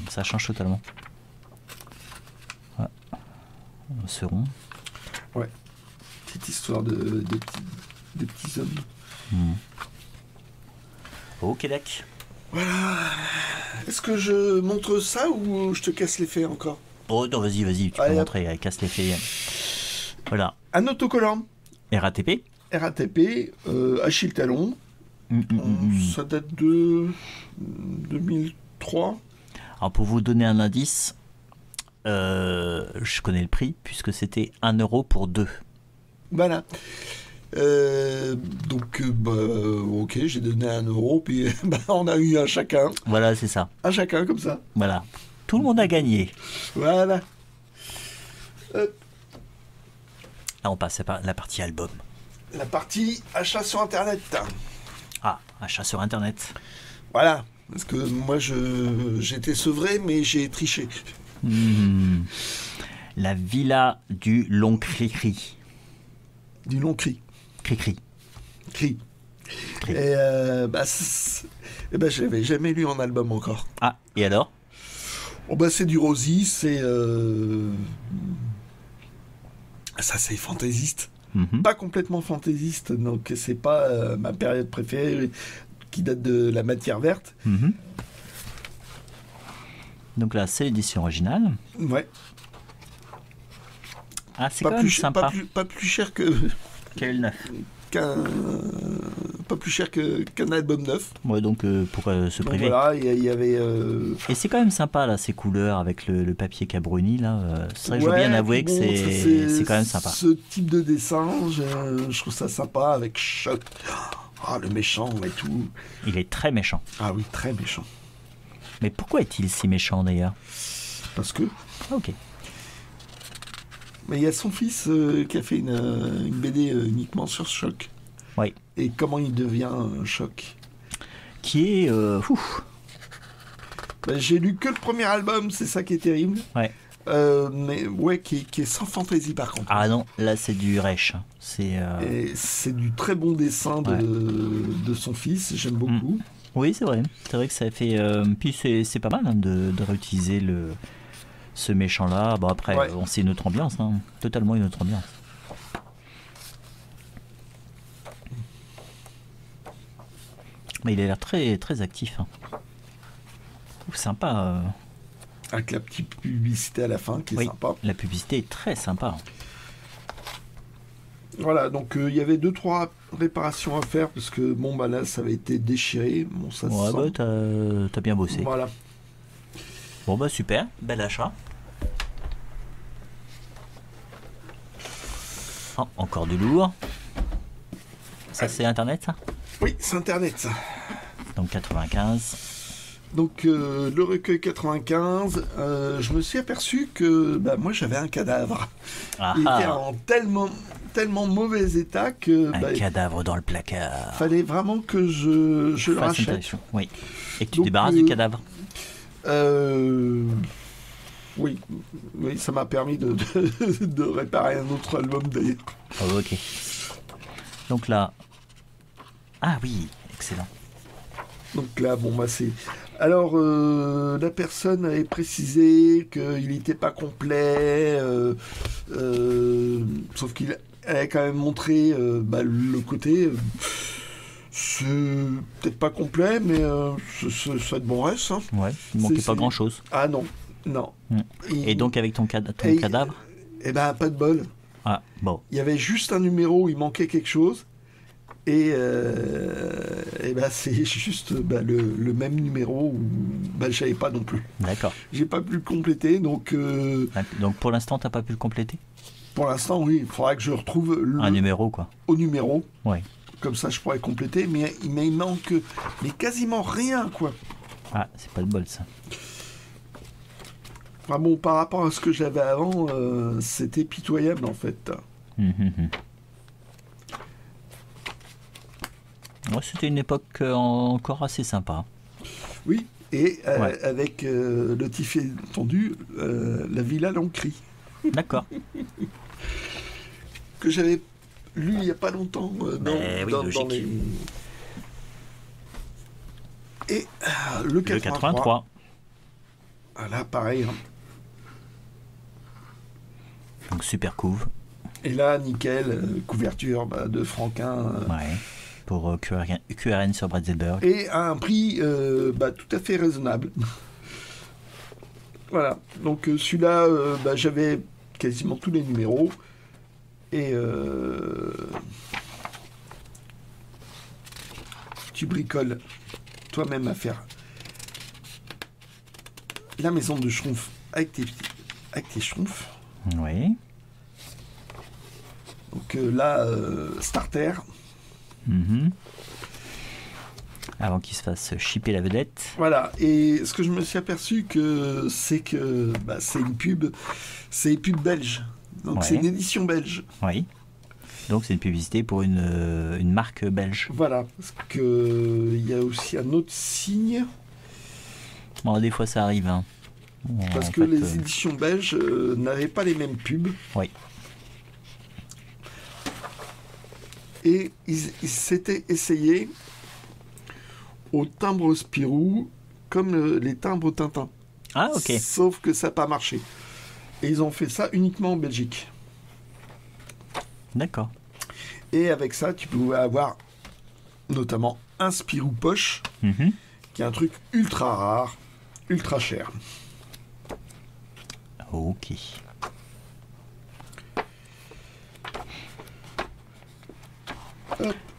Speaker 2: ça change totalement. Ouais. Merceron.
Speaker 1: Ouais. Petite histoire de petits hommes.
Speaker 2: Ok, d'accord.
Speaker 1: Voilà. Est-ce que je montre ça ou je te casse les faits encore?
Speaker 2: Oh non, vas-y, tu peux montrer, casse les faits. Voilà.
Speaker 1: Un autocollant.
Speaker 2: RATP.
Speaker 1: Achille Talon. Ça date de 2003.
Speaker 2: Alors pour vous donner un indice, je connais le prix puisque c'était 1 euro pour 2.
Speaker 1: Voilà. Ok, j'ai donné 1 euro, puis on a eu un chacun.
Speaker 2: Voilà, c'est ça.
Speaker 1: Un chacun comme ça.
Speaker 2: Voilà. Tout le monde a gagné.
Speaker 1: Voilà.
Speaker 2: Là, on passe à la partie album.
Speaker 1: La partie achat sur Internet.
Speaker 2: Ah, achat sur Internet.
Speaker 1: Voilà. Parce que moi, j'étais sevré, mais j'ai triché.
Speaker 2: La villa du long cri-cri.
Speaker 1: Du long cri.
Speaker 2: Cri-cri.
Speaker 1: Cri. Et je l'avais jamais lu en album encore.
Speaker 2: Ah, et alors?
Speaker 1: C'est du Rosie, c'est fantaisiste. Pas complètement fantaisiste, donc c'est pas ma période préférée qui date de La Matière Verte.
Speaker 2: Donc là, c'est l'édition originale.
Speaker 1: Ouais.
Speaker 2: Ah, c'est quand même sympa.
Speaker 1: Pas plus cher que...
Speaker 2: Quel neuf.
Speaker 1: Pas plus cher qu'un album neuf.
Speaker 2: Ouais, donc pourquoi se priver?
Speaker 1: Voilà, il y avait...
Speaker 2: Et c'est quand même sympa, là, ces couleurs avec le papier qui a bruni, là. C'est vrai que je dois bien avouer que c'est quand même sympa.
Speaker 1: Ce type de dessin, je trouve ça sympa avec Choc. Ah, le méchant et tout.
Speaker 2: Il est très méchant.
Speaker 1: Ah oui, très méchant.
Speaker 2: Mais pourquoi est-il si méchant, d'ailleurs?
Speaker 1: Parce que...
Speaker 2: Ah, ok.
Speaker 1: Mais il y a son fils qui a fait une BD uniquement sur Choc.
Speaker 2: Oui.
Speaker 1: Et comment il devient Choc.
Speaker 2: Qui est...
Speaker 1: J'ai lu que le premier album, c'est ça qui est terrible.
Speaker 2: Ouais.
Speaker 1: Mais ouais, qui est sans fantaisie par contre.
Speaker 2: Ah non, là c'est du rêche.
Speaker 1: Et c'est du très bon dessin de son fils, j'aime beaucoup.
Speaker 2: Oui, c'est vrai que ça fait... Puis c'est pas mal de réutiliser ce méchant-là. Bon, après, c'est une autre ambiance, totalement une autre ambiance. Mais il a l'air très, très actif. Sympa.
Speaker 1: Avec la petite publicité à la fin qui est sympa.
Speaker 2: La publicité est très sympa.
Speaker 1: Voilà, donc il y avait 2-3 réparations à faire parce que là ça avait été déchiré. Bon, ça se sent.
Speaker 2: T'as bien bossé.
Speaker 1: Voilà.
Speaker 2: Bon super, bel achat. Oh, encore du lourd. Ça c'est Internet, ça?
Speaker 1: Oui, c'est Internet, ça.
Speaker 2: Donc 95.
Speaker 1: Donc le recueil 95, je me suis aperçu que moi j'avais un cadavre. Il était en tellement mauvais état que...
Speaker 2: Un cadavre dans le placard.
Speaker 1: Fallait vraiment que je le rachète.
Speaker 2: Oui. Et que tu débarrasses du cadavre.
Speaker 1: Oui, ça m'a permis de réparer un autre album d'ailleurs.
Speaker 2: Oh, ok. Donc là... Ah oui, excellent.
Speaker 1: Donc là, c'est... Alors, la personne avait précisé qu'il n'était pas complet, sauf qu'il avait quand même montré le côté... c'est peut-être pas complet, mais ça de bon reste.
Speaker 2: Ouais, il manquait pas grand-chose.
Speaker 1: Ah non.
Speaker 2: Et donc avec ton cadavre?
Speaker 1: Pas de bol.
Speaker 2: Ah, bon.
Speaker 1: Il y avait juste un numéro où il manquait quelque chose. Et c'est juste le même numéro où je savais pas non plus.
Speaker 2: D'accord.
Speaker 1: J'ai pas pu le compléter, donc...
Speaker 2: Donc pour l'instant, t'as pas pu le compléter?
Speaker 1: Pour l'instant, oui. Il faudra que je retrouve
Speaker 2: un numéro, quoi.
Speaker 1: Au numéro.
Speaker 2: Ouais.
Speaker 1: Comme ça, je pourrais compléter, mais il manque quasiment rien, quoi.
Speaker 2: Ah, c'est pas de bol, ça.
Speaker 1: Enfin bon, par rapport à ce que j'avais avant, c'était pitoyable, en fait.
Speaker 2: Ouais, c'était une époque encore assez sympa.
Speaker 1: Oui, et avec le tif étendu, la Villa Lancry.
Speaker 2: D'accord.
Speaker 1: Que j'avais lu il n'y a pas longtemps dans les... Et le 83. Là, pareil.
Speaker 2: Donc Donc super couve.
Speaker 1: Et là, nickel, couverture de Franquin.
Speaker 2: Ouais. Pour QRN sur Bretzelberg.
Speaker 1: Et à un prix tout à fait raisonnable. Voilà. Donc celui-là, j'avais quasiment tous les numéros. Et tu bricoles toi-même à faire la maison de Schtroumpf avec tes Schtroumpfs.
Speaker 2: Oui.
Speaker 1: Donc là, starter.
Speaker 2: Avant qu'il se fasse chipper la vedette.
Speaker 1: Voilà. Et ce que je me suis aperçu c'est que c'est une pub belge. Donc c'est une édition belge.
Speaker 2: Oui. Donc c'est une publicité pour une marque belge.
Speaker 1: Voilà. Parce qu'il y a aussi un autre signe.
Speaker 2: Bon, des fois ça arrive. Hein.
Speaker 1: Parce que les éditions belges n'avaient pas les mêmes pubs.
Speaker 2: Oui.
Speaker 1: Et ils s'étaient essayés au timbre Spirou comme les timbres Tintin.
Speaker 2: Ah, ok.
Speaker 1: Sauf que ça n'a pas marché. Et ils ont fait ça uniquement en Belgique.
Speaker 2: D'accord.
Speaker 1: Et avec ça, tu pouvais avoir notamment un Spirou poche, qui est un truc ultra rare, ultra cher.
Speaker 2: Ok.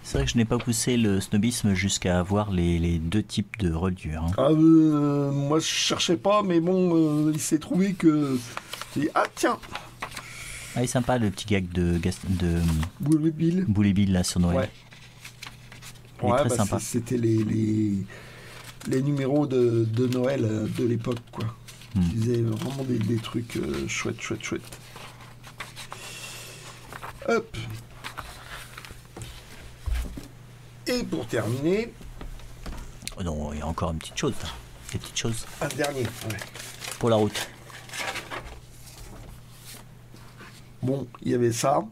Speaker 2: C'est vrai que je n'ai pas poussé le snobisme jusqu'à avoir les deux types de reliures. Hein.
Speaker 1: Moi, je cherchais pas, mais bon, il s'est trouvé que... Ah, tiens.
Speaker 2: Ah, il est sympa le petit gag de
Speaker 1: Boule
Speaker 2: Bill là sur Noël.
Speaker 1: Ouais.
Speaker 2: Il est très sympa.
Speaker 1: C'était les numéros de Noël de l'époque, quoi. Ils faisaient vraiment des trucs chouettes. Hop. Et pour terminer...
Speaker 2: Oh non, il y a encore une petite chose. Là. Des petites choses.
Speaker 1: Un dernier, ouais.
Speaker 2: Pour la route.
Speaker 1: Bon, il y avait ça.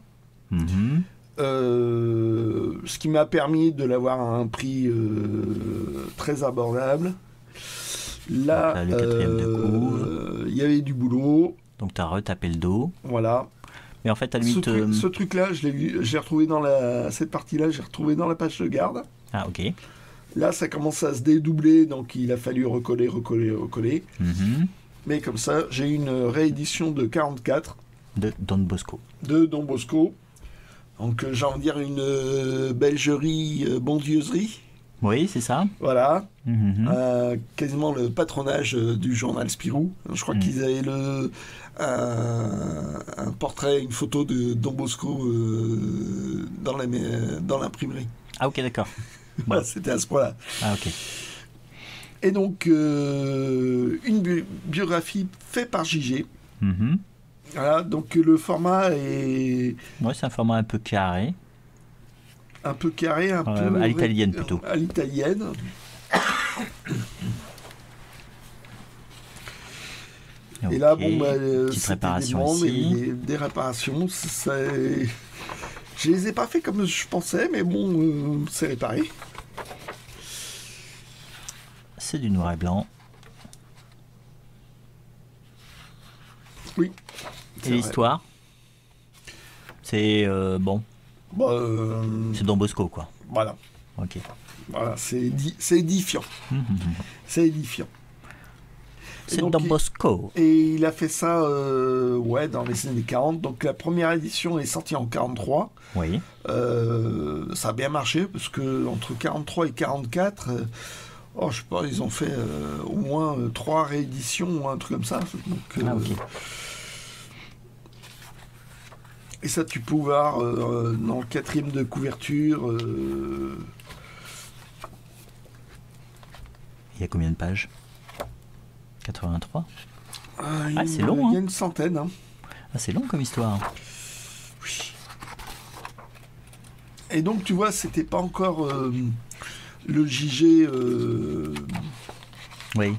Speaker 1: Ce qui m'a permis de l'avoir à un prix très abordable. Là,
Speaker 2: le quatrième de couve.
Speaker 1: Il y avait du boulot.
Speaker 2: Donc tu as retapé le dos.
Speaker 1: Voilà.
Speaker 2: Mais en fait, à la limite...
Speaker 1: Ce truc-là, j'ai retrouvé cette partie-là, j'ai retrouvé dans la page de garde.
Speaker 2: Ah, ok.
Speaker 1: Là, ça commence à se dédoubler, donc il a fallu recoller. Mais comme ça, j'ai une réédition de 44.
Speaker 2: De Don Bosco.
Speaker 1: Donc, j'ai envie de dire une belgerie, bondieuserie.
Speaker 2: Oui, c'est ça.
Speaker 1: Voilà. Quasiment le patronage du journal Spirou. Je crois qu'ils avaient un portrait, une photo de Don Bosco dans l'imprimerie.
Speaker 2: Ah, ok, d'accord.
Speaker 1: Voilà, c'était à ce point-là.
Speaker 2: Ah, ok.
Speaker 1: Et donc, une biographie faite par JG. Voilà, donc le format est...
Speaker 2: Ouais, c'est un format un peu carré.
Speaker 1: Un peu carré, un peu...
Speaker 2: À l'italienne, plutôt.
Speaker 1: À l'italienne.
Speaker 2: Okay.
Speaker 1: Et là,
Speaker 2: petite réparation ici.
Speaker 1: Des réparations, je les ai pas fait comme je pensais, mais bon, c'est réparé.
Speaker 2: C'est du noir et blanc.
Speaker 1: Oui.
Speaker 2: Et l'histoire, c'est bon. C'est Don Bosco, quoi.
Speaker 1: Voilà.
Speaker 2: Ok.
Speaker 1: Voilà, c'est édifiant. C'est édifiant.
Speaker 2: C'est Don Bosco.
Speaker 1: Et il a fait ça dans les années 40. Donc la première édition est sortie en 43.
Speaker 2: Oui.
Speaker 1: Ça a bien marché parce que entre 43 et 44, je sais pas, ils ont fait au moins 3 rééditions ou un truc comme ça. Donc,
Speaker 2: ok.
Speaker 1: Et ça, tu peux voir dans le 4e de couverture.
Speaker 2: Il y a combien de pages ? 83 ? c'est
Speaker 1: Il
Speaker 2: long,
Speaker 1: y a une centaine. Hein.
Speaker 2: Ah, c'est long comme histoire.
Speaker 1: Oui. Et donc, tu vois, c'était pas encore le JG
Speaker 2: oui.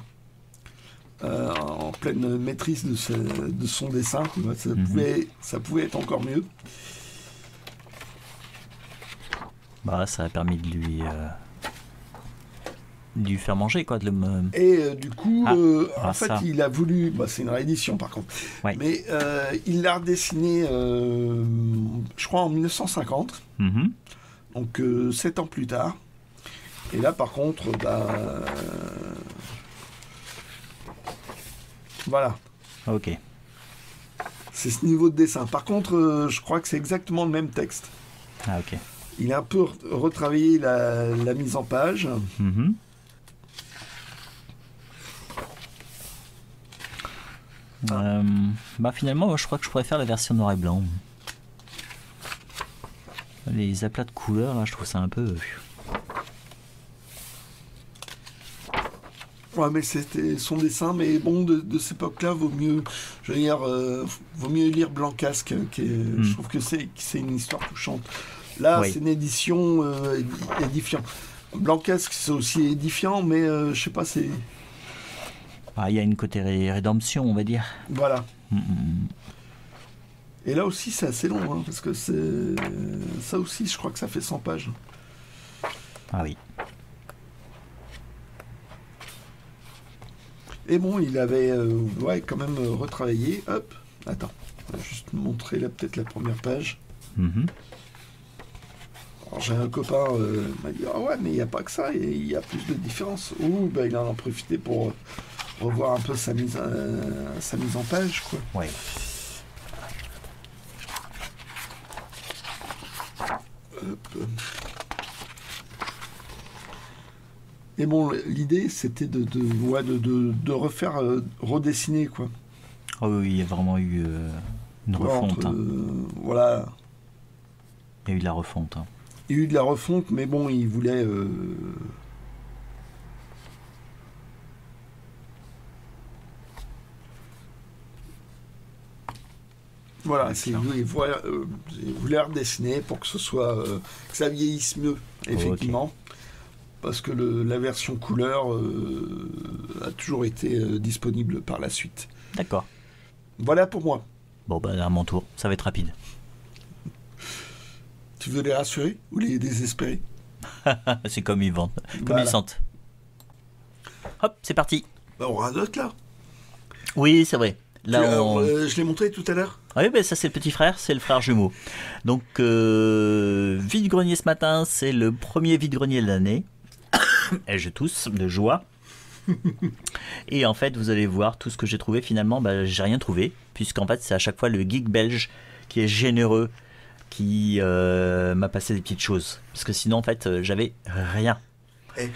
Speaker 1: En pleine maîtrise de son dessin. Ça pouvait être encore mieux.
Speaker 2: Ça a permis de lui du faire manger, quoi.
Speaker 1: Et du coup, en fait,
Speaker 2: ça.
Speaker 1: il a voulu... Bah, c'est une réédition, par contre.
Speaker 2: Ouais.
Speaker 1: Mais il l'a redessiné, je crois, en 1950.
Speaker 2: Mhm.
Speaker 1: Donc, 7 ans plus tard. Et là, par contre, bah... voilà.
Speaker 2: Ok.
Speaker 1: C'est ce niveau de dessin. Par contre, je crois que c'est exactement le même texte.
Speaker 2: Ah, ok.
Speaker 1: Il a un peu retravaillé la mise en page.
Speaker 2: Mhm. Bah finalement, moi, je crois que je pourrais faire la version noir et blanc. Les aplats de couleurs, là, je trouve ça un peu...
Speaker 1: Ouais, mais c'était son dessin, mais bon, de cette époque-là, vaut mieux, je veux dire, vaut mieux lire Blancasque, je trouve que c'est une histoire touchante. Là,
Speaker 2: Oui.
Speaker 1: c'est une édition édifiante. Blancasque, c'est aussi édifiant, mais je sais pas, c'est...
Speaker 2: Ah, il y a une côté rédemption, on va dire.
Speaker 1: Voilà.
Speaker 2: Mhm.
Speaker 1: Et là aussi, c'est assez long, hein, parce que c'est... Ça aussi, je crois que ça fait 100 pages.
Speaker 2: Ah oui.
Speaker 1: Et bon, il avait ouais, quand même retravaillé. Hop, attends, on va juste montrer là peut-être la première page.
Speaker 2: Mhm.
Speaker 1: Alors j'ai un copain m'a dit ah ouais mais il n'y a pas que ça, il y a plus de différences. Ouh bah il en a profité pour revoir un peu sa mise en page quoi.
Speaker 2: Ouais.
Speaker 1: Hop. Et bon l'idée c'était de refaire redessiner quoi.
Speaker 2: Ah oui, il y a vraiment eu une
Speaker 1: Ouais,
Speaker 2: refonte.
Speaker 1: entre,
Speaker 2: Hein.
Speaker 1: voilà.
Speaker 2: Il y a eu de la refonte. Hein.
Speaker 1: Il y a eu de la refonte, mais bon, il voulait. Voilà,
Speaker 2: Ouais,
Speaker 1: il voulait redessiner pour que ce soit. Que ça vieillisse mieux, effectivement. Parce que la version couleur a toujours été disponible par la suite.
Speaker 2: D'accord.
Speaker 1: Voilà pour moi.
Speaker 2: Bon, bah à mon tour, ça va être rapide.
Speaker 1: Tu veux les rassurer ou les désespérer?
Speaker 2: C'est comme ils vendent, comme
Speaker 1: Voilà.
Speaker 2: ils sentent. Hop, c'est parti.
Speaker 1: Bah, on radote là.
Speaker 2: Oui, c'est vrai. Là,
Speaker 1: Alors,
Speaker 2: on...
Speaker 1: je l'ai montré tout à l'heure.
Speaker 2: Oui, ben ça c'est le petit frère, c'est le frère jumeau. Donc, vide-grenier ce matin, c'est le premier vide-grenier de l'année. Et je tousse de joie. Et en fait, vous allez voir tout ce que j'ai trouvé. Finalement, bah, j'ai rien trouvé, puisqu'en fait, c'est à chaque fois le geek belge qui est généreux, qui m'a passé des petites choses. Parce que sinon, en fait, j'avais rien.
Speaker 1: Eh,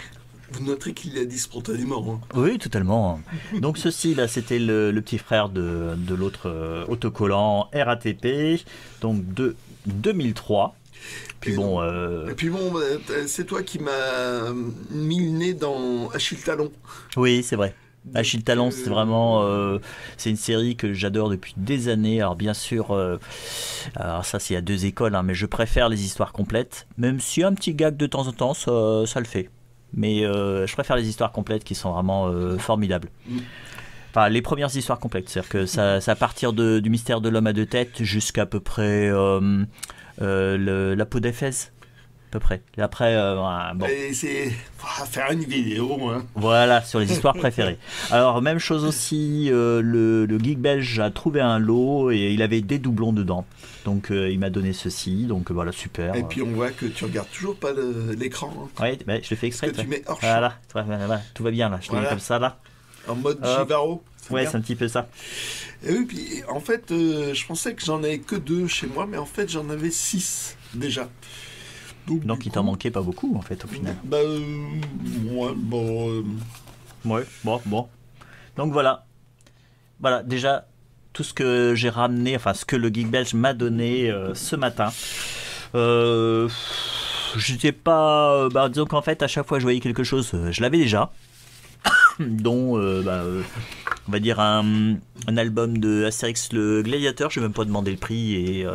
Speaker 1: vous noterez qu'il l'a dit spontanément. Hein.
Speaker 2: Oui, totalement. Donc ceci, là, c'était le petit frère de l'autre autocollant RATP, donc de 2003. Puis
Speaker 1: Et
Speaker 2: bon,
Speaker 1: Et puis bon, c'est toi qui m'as mis le nez dans Achille Talon.
Speaker 2: oui, c'est vrai.
Speaker 1: Donc,
Speaker 2: Achille Talon, c'est vraiment, c'est une série que j'adore depuis des années. Alors bien sûr, alors ça c'est à deux écoles, hein, mais je préfère les histoires complètes. Même si un petit gag de temps en temps, ça le fait. Mais je préfère les histoires complètes qui sont vraiment formidables. Enfin, les premières histoires complètes, c'est-à-dire que ça à partir du mystère de l'homme à deux têtes jusqu'à peu près la peau d'Éphèse, à peu près. Et après, bon.
Speaker 1: Et c'est faut faire une vidéo. Hein.
Speaker 2: Voilà, sur les histoires préférées. Alors, même chose aussi, le geek belge a trouvé un lot et il avait des doublons dedans. Donc, il m'a donné ceci. Donc, voilà, super.
Speaker 1: Et puis on voit que tu regardes toujours pas l'écran. Hein.
Speaker 2: Ouais, bah, je le fais exprès.
Speaker 1: Parce que tu mets hors champ.
Speaker 2: Voilà, tout va bien là. Je te
Speaker 1: Voilà.
Speaker 2: mets comme ça là.
Speaker 1: En mode
Speaker 2: Hop.
Speaker 1: Givaro.
Speaker 2: Ouais,
Speaker 1: bien.
Speaker 2: c'est un petit peu ça.
Speaker 1: Et oui, puis en fait, je pensais que j'en avais que 2 chez moi, mais en fait j'en avais 6 déjà.
Speaker 2: Donc,
Speaker 1: du
Speaker 2: il t'en
Speaker 1: coup,
Speaker 2: manquait pas beaucoup en fait au final.
Speaker 1: Bah, ouais, bon.
Speaker 2: Ouais, bon. Donc voilà. Voilà, déjà, tout ce que j'ai ramené, enfin, ce que le Geek Belge m'a donné ce matin. J'étais pas. Disons qu'en fait, à chaque fois que je voyais quelque chose, je l'avais déjà. Dont, on va dire, un album de Astérix le Gladiateur. Je n'ai même pas demandé le prix. Et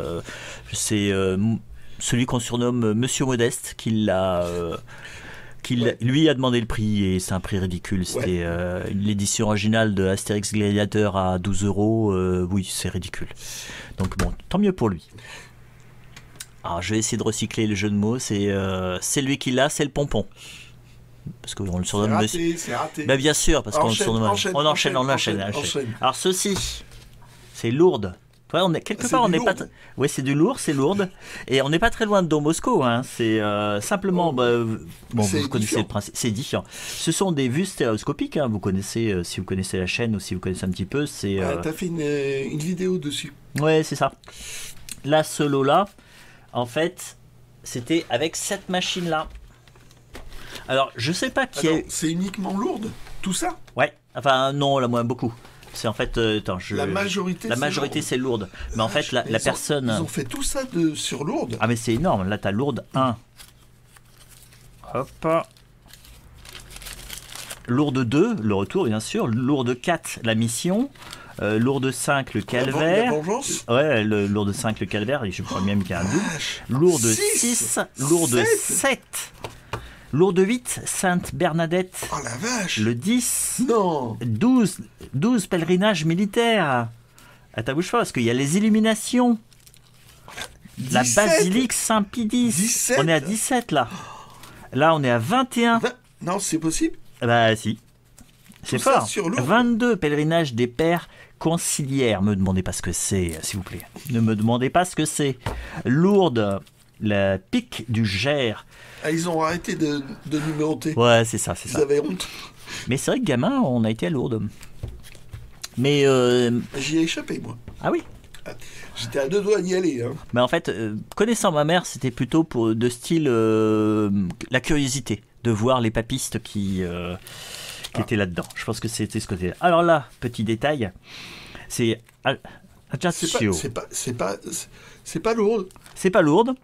Speaker 2: c'est celui qu'on surnomme Monsieur Modeste qui l'a. Lui a demandé le prix et c'est un prix ridicule. C'était l'édition originale de Astérix Gladiateur à 12 €. Oui, c'est ridicule. Donc bon, tant mieux pour lui. Alors je vais essayer de recycler le jeu de mots. C'est lui qui l'a, c'est le pompon. parce qu'on le
Speaker 1: C'est
Speaker 2: surnomme...
Speaker 1: raté, c'est raté.
Speaker 2: Bah, bien sûr, parce qu'on le surnomme... On enchaîne.
Speaker 1: enchaîne.
Speaker 2: Alors ceci, c'est Lourdes. Ouais, on est quelque part, on n'est pas. Oui, c'est du lourd, c'est Lourdes, et on n'est pas très loin de Don Bosco. Hein. C'est simplement, bon, vous connaissez le principe, c'est édifiant. Ce sont des vues stéréoscopiques. Hein. Vous connaissez, si vous connaissez la chaîne ou si vous connaissez un petit peu, c'est.
Speaker 1: T'as fait une vidéo dessus.
Speaker 2: Ouais, c'est ça. Là, ce lot-là, en fait, c'était avec cette machine-là. Alors, je sais pas qui est.
Speaker 1: C'est uniquement Lourdes, tout ça?
Speaker 2: Ouais. Enfin, non, là, moins beaucoup. C'est en fait,
Speaker 1: la majorité,
Speaker 2: c'est Lourdes. Mais en fait, la personne.
Speaker 1: Ils ont fait tout ça sur Lourdes.
Speaker 2: Ah, mais c'est énorme. Là, t'as Lourdes 1. Hop. Lourdes 2, le retour, bien sûr. Lourdes 4, la mission. Lourdes 5, le calvaire.
Speaker 1: La vengeance.
Speaker 2: Ouais, Lourdes 5, le calvaire. Et je crois même qu'il y a un double. Lourdes 6, Lourdes 7. Lourdes 8, Sainte Bernadette.
Speaker 1: Oh la vache.
Speaker 2: Le 10.
Speaker 1: Non.
Speaker 2: 12 pèlerinages militaires. À ta bouche pas, parce qu'il y a les illuminations. 17. La basilique Saint-Pie X. On est à 17 là. Là, on est à 21.
Speaker 1: Non, c'est possible?
Speaker 2: Bah si. C'est fort.
Speaker 1: Sur
Speaker 2: 22 pèlerinages des pères conciliaires. Me demandez pas ce que c'est, s'il vous plaît. Ne me demandez pas ce que c'est. Lourdes, la pique du Gers.
Speaker 1: Ah, ils ont arrêté de numéroter.
Speaker 2: Ouais, c'est ça.
Speaker 1: Ils avaient honte.
Speaker 2: Mais c'est vrai que gamin, on a été à Lourdes. Mais
Speaker 1: j'y ai échappé, moi.
Speaker 2: Ah oui.
Speaker 1: J'étais à 2 doigts d'y aller. Hein.
Speaker 2: Mais en fait, connaissant ma mère, c'était plutôt de style la curiosité de voir les papistes qui étaient là-dedans. Je pense que c'était ce côté-là. Alors là, petit détail, c'est Ajaccio.
Speaker 1: C'est pas Lourdes.
Speaker 2: C'est pas Lourdes,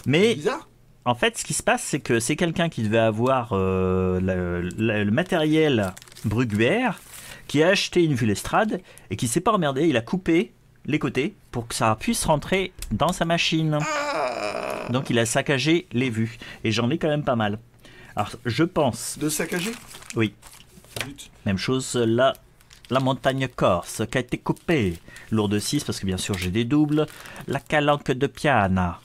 Speaker 2: mais
Speaker 1: bizarre.
Speaker 2: En fait, ce qui se passe, c'est que c'est quelqu'un qui devait avoir le matériel Bruguière, qui a acheté une Vulestrade et qui s'est pas emmerdé. Il a coupé les côtés pour que ça puisse rentrer dans sa machine. Donc il a saccagé les vues. Et j'en ai quand même pas mal. Alors je pense...
Speaker 1: De saccager?
Speaker 2: Oui. Même chose là, la montagne corse qui a été coupée. Lourde 6 parce que bien sûr j'ai des doubles. La calanque de Piana.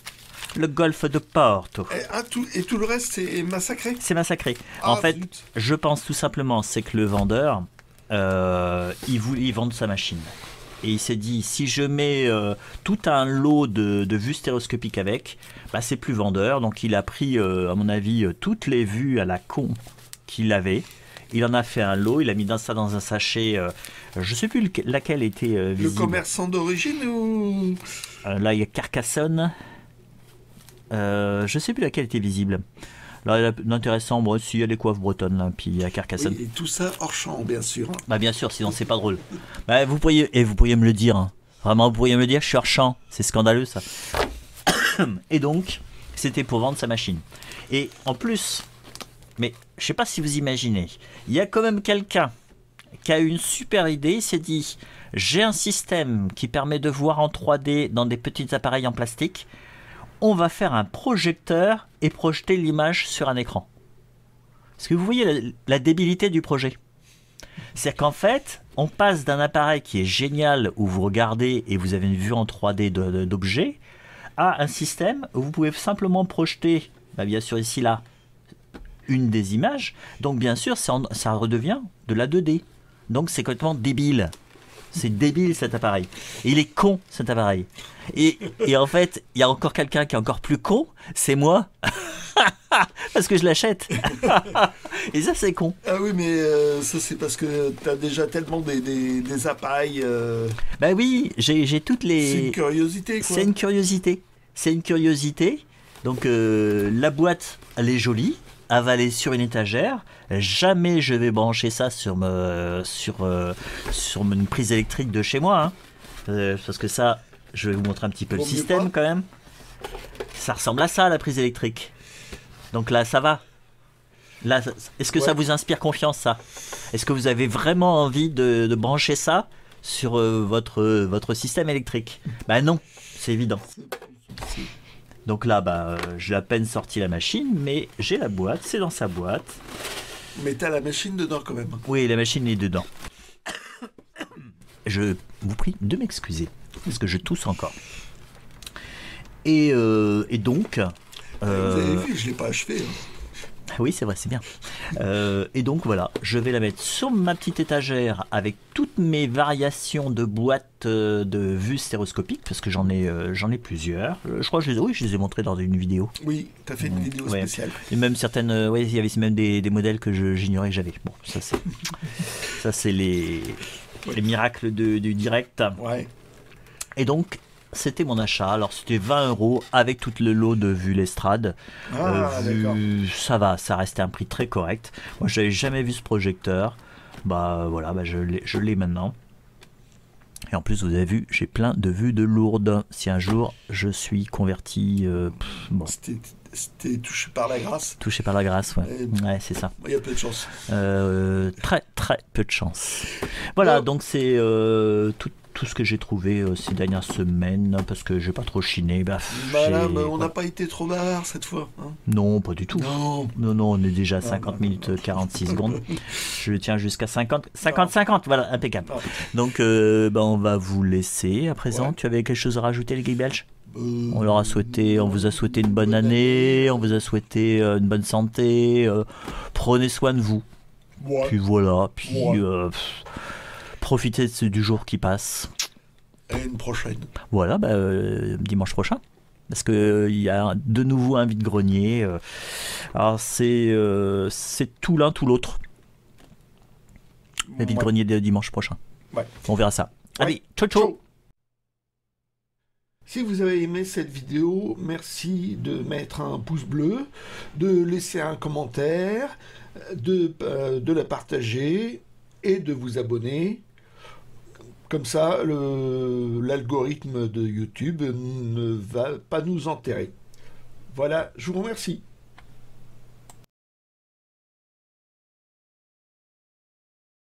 Speaker 2: Le golfe de Porto.
Speaker 1: Et tout le reste, c'est massacré? C'est
Speaker 2: massacré. En fait, je pense tout simplement, c'est que le vendeur, il vend sa machine. Et il s'est dit, si je mets tout un lot de vues stéréoscopiques avec, bah, c'est plus vendeur. Donc il a pris, à mon avis, toutes les vues à la con qu'il avait. Il en a fait un lot, il a mis ça dans un sachet. Je ne sais plus laquelle était visible.
Speaker 1: Le commerçant d'origine ou...
Speaker 2: Là, il y a Carcassonne. Je sais plus laquelle était visible. Là, l'intéressant, moi aussi, il y a les coiffes bretonnes, là, puis à Carcassonne.
Speaker 1: Oui, et tout ça hors champ, bien sûr.
Speaker 2: Bah, bien sûr, sinon c'est pas drôle. Bah, vous pourriez me le dire. Hein. Vraiment, vous pourriez me le dire, je suis hors champ. C'est scandaleux, ça. Et donc, c'était pour vendre sa machine. Et en plus, mais je sais pas si vous imaginez, il y a quand même quelqu'un qui a eu une super idée. Il s'est dit, j'ai un système qui permet de voir en 3D dans des petits appareils en plastique. On va faire un projecteur et projeter l'image sur un écran. Est-ce que vous voyez la débilité du projet? C'est qu'en fait, on passe d'un appareil qui est génial où vous regardez et vous avez une vue en 3D d'objets à un système où vous pouvez simplement projeter, bah bien sûr ici là, une des images. Donc bien sûr, ça redevient de la 2D. Donc c'est complètement débile. C'est débile cet appareil. Et il est con cet appareil. Et en fait, il y a encore quelqu'un qui est encore plus con, c'est moi. Parce que je l'achète. Et ça, c'est con.
Speaker 1: Ah oui, mais ça, c'est parce que tu as déjà tellement des appareils.
Speaker 2: Bah oui, j'ai toutes les...
Speaker 1: C'est une curiosité, quoi.
Speaker 2: C'est une curiosité. C'est une curiosité. Donc, la boîte, elle est jolie. Avalée sur une étagère. Jamais je vais brancher ça sur une prise électrique de chez moi. Hein. Parce que ça, je vais vous montrer un petit peu le système quand même. Ça ressemble à ça, la prise électrique. Donc là, ça va. Là, est-ce que ça vous inspire confiance, ça? Est-ce que vous avez vraiment envie de brancher ça sur votre système électrique? Bah non, c'est évident. Donc là, bah, j'ai à peine sorti la machine, mais j'ai la boîte, c'est dans sa boîte.
Speaker 1: Mais t'as la machine dedans quand même.
Speaker 2: Oui, la machine est dedans. Je vous prie de m'excuser, parce que je tousse encore. Et donc...
Speaker 1: Vous avez vu, je l'ai pas achevé. Hein.
Speaker 2: Oui, c'est vrai, c'est bien. Et donc voilà, je vais la mettre sur ma petite étagère avec toutes mes variations de boîtes de vue stéréoscopique, parce que j'en ai plusieurs. Je crois que je les ai montrées dans une vidéo.
Speaker 1: Oui, tu as fait une vidéo
Speaker 2: Ouais.
Speaker 1: spéciale.
Speaker 2: Et même certaines, il y avait même des modèles que j'ignorais que j'avais. Bon, ça c'est les miracles du direct.
Speaker 1: Ouais.
Speaker 2: Et donc, c'était mon achat. Alors, c'était 20 € avec tout le lot de vue l'estrade.
Speaker 1: D'accord.
Speaker 2: Ça va, ça restait un prix très correct. Moi, j'avais jamais vu ce projecteur. Bah voilà, je l'ai maintenant. Et en plus, vous avez vu, j'ai plein de vues de Lourdes. Si un jour je suis converti, bon.
Speaker 1: C'était touché par la grâce.
Speaker 2: Touché par la grâce, ouais. Ouais, c'est ça.
Speaker 1: Il y a peu de chance.
Speaker 2: Très, très peu de chance. Voilà, donc c'est tout ce que j'ai trouvé ces dernières semaines, parce que j'ai pas trop chiné.
Speaker 1: On n'a pas été trop bavard cette fois. Hein.
Speaker 2: Non, pas du tout.
Speaker 1: Non,
Speaker 2: on est déjà à 50 minutes 46 secondes. Je tiens jusqu'à 50, voilà, impeccable.
Speaker 1: Non.
Speaker 2: Donc, on va vous laisser à présent.
Speaker 1: Ouais.
Speaker 2: Tu avais quelque chose à rajouter, les Geeks Belges? On vous a souhaité une bonne année, on vous a souhaité une bonne santé, prenez soin de vous.
Speaker 1: Ouais.
Speaker 2: Puis voilà, puis
Speaker 1: Ouais.
Speaker 2: profitez du jour qui passe.
Speaker 1: Et une prochaine.
Speaker 2: Voilà, dimanche prochain. Parce qu'il y a de nouveau un vide-grenier. Alors c'est tout l'un, tout l'autre. Le vide-grenier de dimanche prochain.
Speaker 1: Ouais.
Speaker 2: On verra ça.
Speaker 1: Ouais.
Speaker 2: Allez, ciao ciao.
Speaker 1: Si vous avez aimé cette vidéo, merci de mettre un pouce bleu, de laisser un commentaire, de la partager et de vous abonner. Comme ça, l'algorithme de YouTube ne va pas nous enterrer. Voilà, je vous remercie.